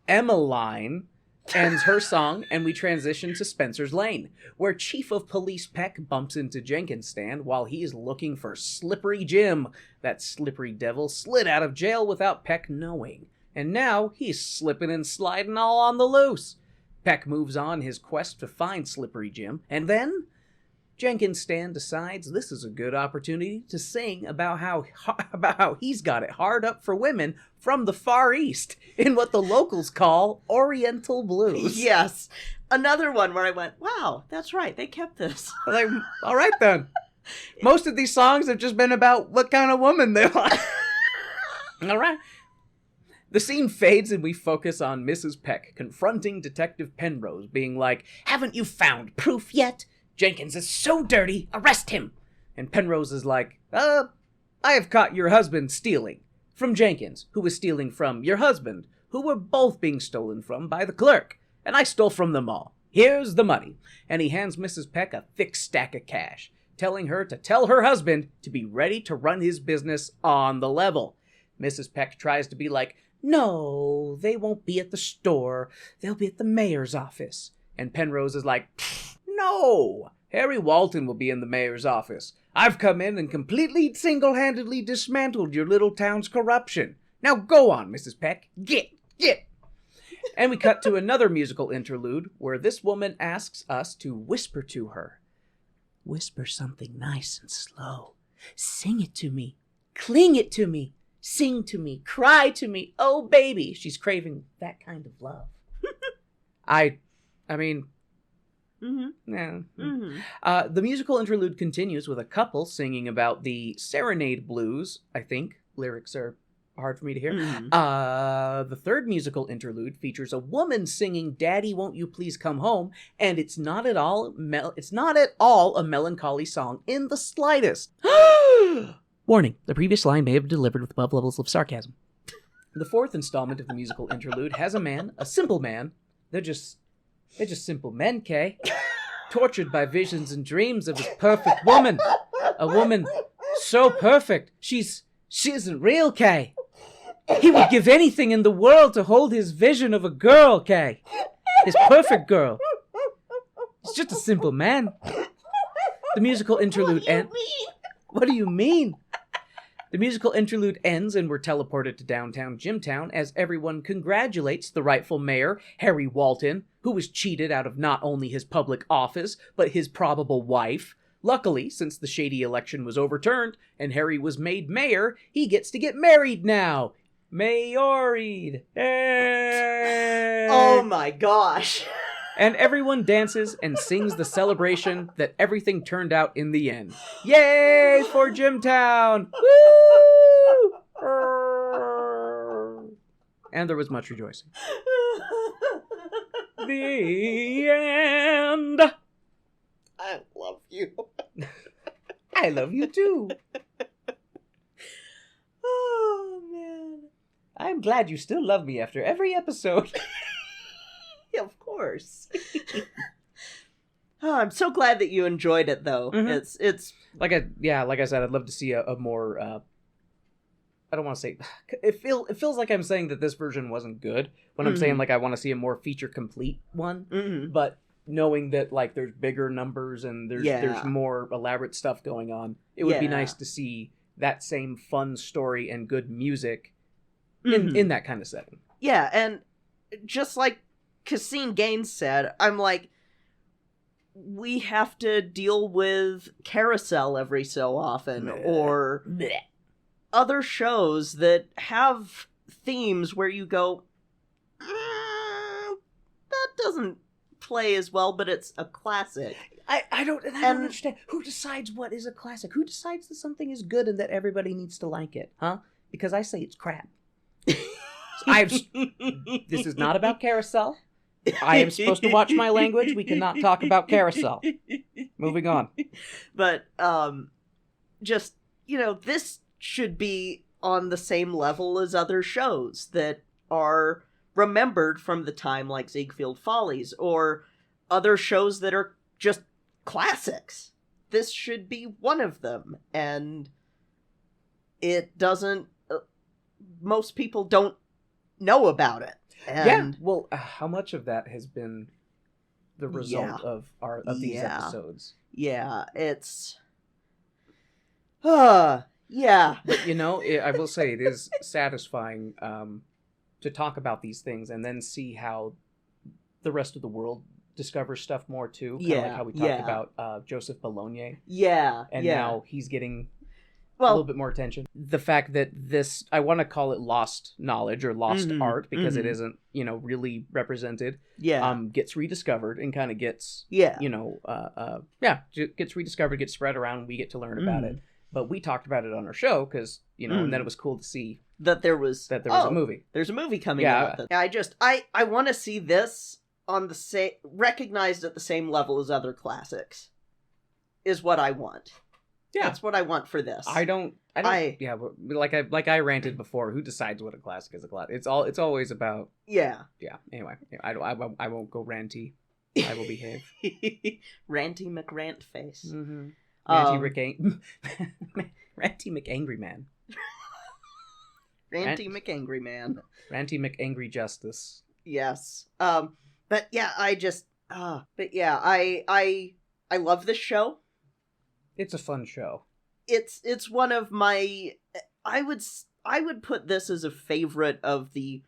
Emmeline ends her song, and we transition to Spencer's Lane, where Chief of Police Peck bumps into Jenkins' stand while he's looking for Slippery Jim. That slippery devil slid out of jail without Peck knowing, and now he's slipping and sliding all on the loose. Peck moves on his quest to find Slippery Jim, and then Jenkins' stand decides this is a good opportunity to sing about how he's got it hard up for women from the Far East in what the locals call Oriental blues. Yes. Another one where I went, wow, that's right, they kept this. Like, all right then. Most of these songs have just been about what kind of woman they are. All right. The scene fades and we focus on Mrs. Peck confronting Detective Penrose, being like, haven't you found proof yet? Jenkins is so dirty, arrest him. And Penrose is like, I have caught your husband stealing. From Jenkins, who was stealing from your husband, who were both being stolen from by the clerk. And I stole from them all. Here's the money. And he hands Mrs. Peck a thick stack of cash, telling her to tell her husband to be ready to run his business on the level. Mrs. Peck tries to be like, no, they won't be at the store. They'll be at the mayor's office. And Penrose is like, no, Harry Walton will be in the mayor's office. I've come in and completely single-handedly dismantled your little town's corruption. Now go on, Mrs. Peck. Get. And we cut to another musical interlude where this woman asks us to whisper to her. Whisper something nice and slow. Sing it to me. Cling it to me. Sing to me. Cry to me. Oh, baby. She's craving that kind of love. I mean... Mm-hmm. Yeah. Mm-hmm. The musical interlude continues with a couple singing about the Serenade Blues, I think. Lyrics are hard for me to hear. Mm-hmm. The third musical interlude features a woman singing Daddy, Won't You Please Come Home, and it's not at all a melancholy song in the slightest. Warning, the previous line may have been delivered with above levels of sarcasm. The fourth installment of the musical interlude has a simple man. They're just simple men, Kay. Tortured by visions and dreams of his perfect woman. A woman so perfect, she isn't real, Kay. He would give anything in the world to hold his vision of a girl, Kay. His perfect girl. He's just a simple man. The musical interlude ends. What do you mean? The musical interlude ends and we're teleported to downtown Jimtown as everyone congratulates the rightful mayor, Harry Walton, who was cheated out of not only his public office, but his probable wife. Luckily, since the shady election was overturned and Harry was made mayor, he gets to get married now. Mayoried. Hey! Oh my gosh. And everyone dances and sings the celebration that everything turned out in the end. Yay for Jimtown! Woo! And there was much rejoicing. The end. I love you. I love you too. Oh, man. I'm glad you still love me after every episode. Yeah, of course. Oh, I'm so glad that you enjoyed it, though. Mm-hmm. It's like I said, I'd love to see a more. I don't want to say. It feels like I'm saying that this version wasn't good when I'm saying like I want to see a more feature complete one. Mm-hmm. But knowing that like there's bigger numbers and there's more elaborate stuff going on, it would be nice to see that same fun story and good music in that kind of setting. Yeah, and just like Caseen Gaines said, I'm like, we have to deal with Carousel every so often, or other shows that have themes where you go, that doesn't play as well, but it's a classic. I don't understand. Who decides what is a classic? Who decides that something is good and that everybody needs to like it? Huh? Because I say it's crap. This is not about Carousel. I am supposed to watch my language. We cannot talk about Carousel. Moving on. But, just, this should be on the same level as other shows that are remembered from the time, like Ziegfeld Follies, or other shows that are just classics. This should be one of them, and it doesn't, most people don't know about it. And well, how much of that has been the result of these episodes? Yeah, it's yeah. But, I will say it is satisfying to talk about these things and then see how the rest of the world discovers stuff more too. Kind of like how we talked about Joseph Bologna. Yeah. And now he's getting a little bit more attention. The fact that this, I want to call it lost knowledge or lost art because it isn't, really represented. Yeah. Gets rediscovered and kind of gets, gets rediscovered, gets spread around, and we get to learn about it. But we talked about it on our show because, and then it was cool to see that there was a movie. There's a movie coming out. I want to see this on the recognized at the same level as other classics. Is what I want. Yeah, that's what I want for this. I don't. Yeah, but like I ranted before. Who decides what a classic is a classic? It's always about. Yeah. Yeah. Anyway, I won't go ranty. I will behave. Ranty McRant face. Mm-hmm. Ranty McAngry Man. Ranty McAngry Man. Ranty McAngry Justice. Yes. But yeah, I love this show. It's a fun show. It's one of my, I would put this as a favorite of the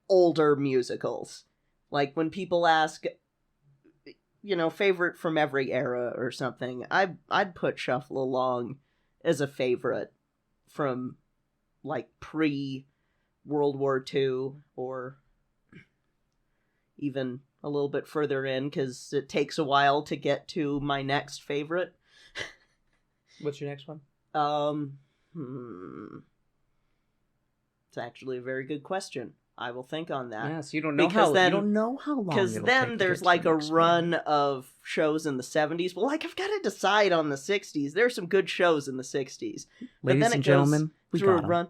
older musicals. Like when people ask, favorite from every era or something, I'd put Shuffle Along as a favorite from like pre-World War II or even a little bit further in because it takes a while to get to my next favorite. What's your next one? It's actually a very good question. I will think on that. Yes, you don't know how long. Because then there's like a run of shows in the 70s. Well, I've got to decide on the 60s. There's some good shows in the 60s. But Ladies then and gentlemen, we through got a run.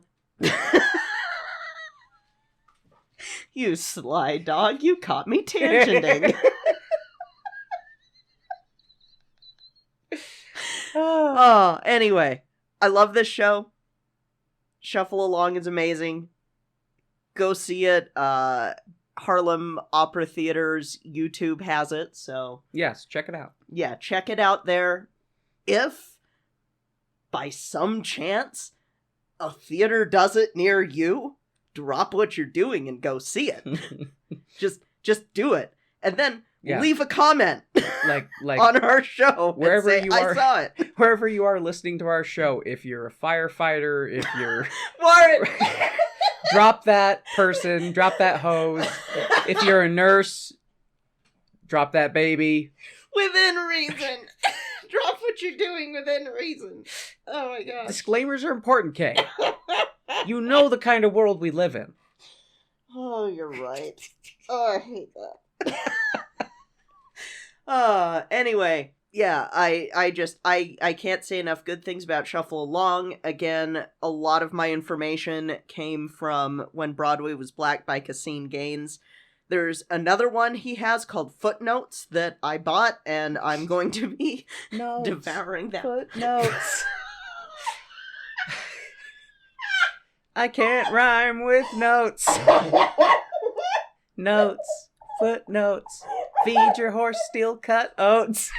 You sly dog! You caught me tangenting. Anyway, I love this show. Shuffle Along is amazing. Go see it. Harlem Opera Theater's YouTube has it, so... Yes, check it out. Yeah, check it out there. If, by some chance, a theater does it near you, drop what you're doing and go see it. Just do it. And then... Yeah. Leave a comment like on our show wherever and say, you are. I saw it. Wherever you are listening to our show, if you're a firefighter, if you're drop that person, drop that hose. If you're a nurse, drop that baby. Within reason. Drop what you're doing within reason. Oh my god. Disclaimers are important, Kay. You know the kind of world we live in. Oh, you're right. Oh, I hate that. Anyway, yeah, I can't say enough good things about Shuffle Along. Again, a lot of my information came from When Broadway Was Black by Caseen Gaines. There's another one he has called Footnotes that I bought, and I'm going to be devouring that. Footnotes. I can't rhyme with notes. Notes. Footnotes. Feed your horse steel-cut oats.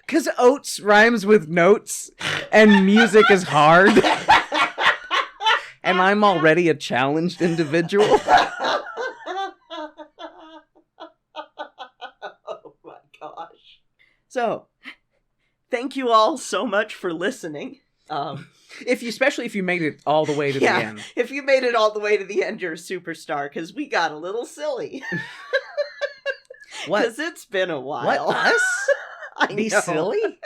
Because oats rhymes with notes, and music is hard. And I'm already a challenged individual. So, thank you all so much for listening. Especially if you made it all the way to the end. If you made it all the way to the end, you're a superstar, because we got a little silly. What? Because it's been a while. What, us? I Be know. silly?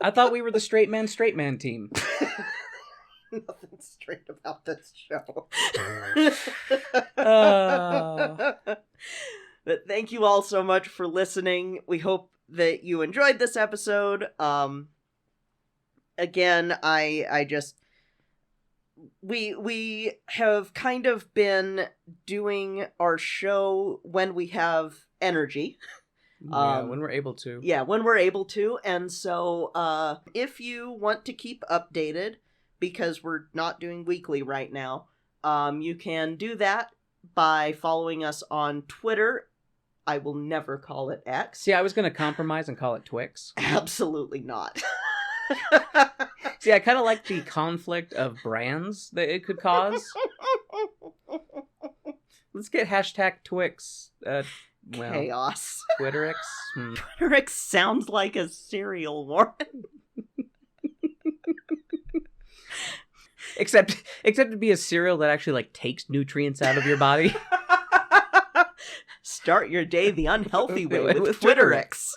I thought we were the straight man team. Nothing straight about this show. But thank you all so much for listening. We hope that you enjoyed this episode. Again, I just... We have kind of been doing our show when we have energy. When we're able to. Yeah, when we're able to. And so, if you want to keep updated, because we're not doing weekly right now, you can do that by following us on Twitter. I will never call it X. See, I was going to compromise and call it Twix. Absolutely not. See, I kind of like the conflict of brands that it could cause. Let's get hashtag Twix. Chaos. Twitterix. Twitterix sounds like a cereal, Warren. Except to be a cereal that actually like takes nutrients out of your body. Start your day the unhealthy way with Twitterix.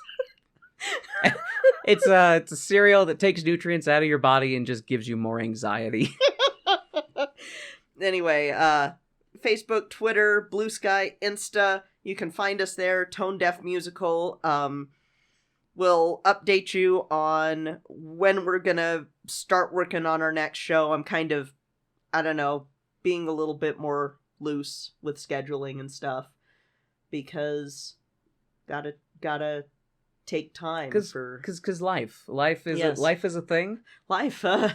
It's a cereal that takes nutrients out of your body and just gives you more anxiety. Anyway, Facebook, Twitter, Blue Sky, Insta. You can find us there. Tone Deaf Musical. We'll update you on when we're gonna start working on our next show. I'm kind of, I don't know, being a little bit more loose with scheduling and stuff, because gotta take time for life is Yes. life is a thing. life Found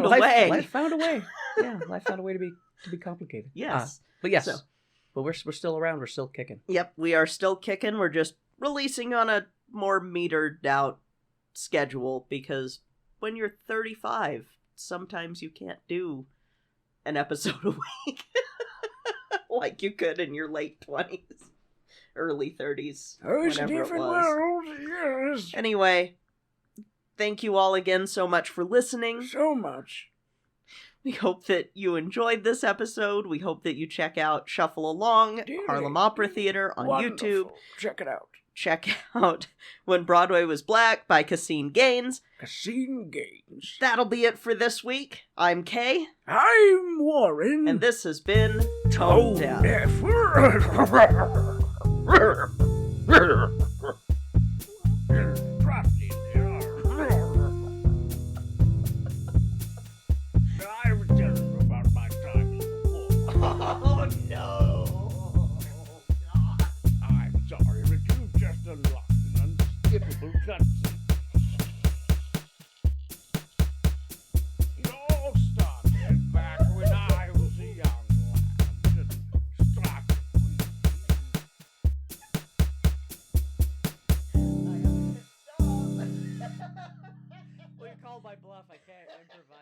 a way. Life found a way. Yeah, life found a way to be complicated. Yes. But yes. So- But we're still around. We're still kicking. Yep, we are still kicking. We're just releasing on a more metered out schedule, because when you're 35, sometimes you can't do an episode a week like you could in your late 20s, early 30s, It's a whenever it different was. world, yes. Anyway, thank you all again so much for listening. So much. We hope that you enjoyed this episode. We hope that you check out Shuffle Along, Dearly, Harlem Opera Theater on Wonderful. YouTube. Check it out. Check out When Broadway Was Black by Caseen Gaines. Caseen Gaines. That'll be it for this week. I'm Kay, I'm Warren. and this has been Tone Deaf. Dropped in there. I was telling you about my time before. Oh no! I'm sorry, but you've just unlocked an unskippable cutscene. It all started back when I was a young lad. It started Well, you called my bluff. I can't improvise.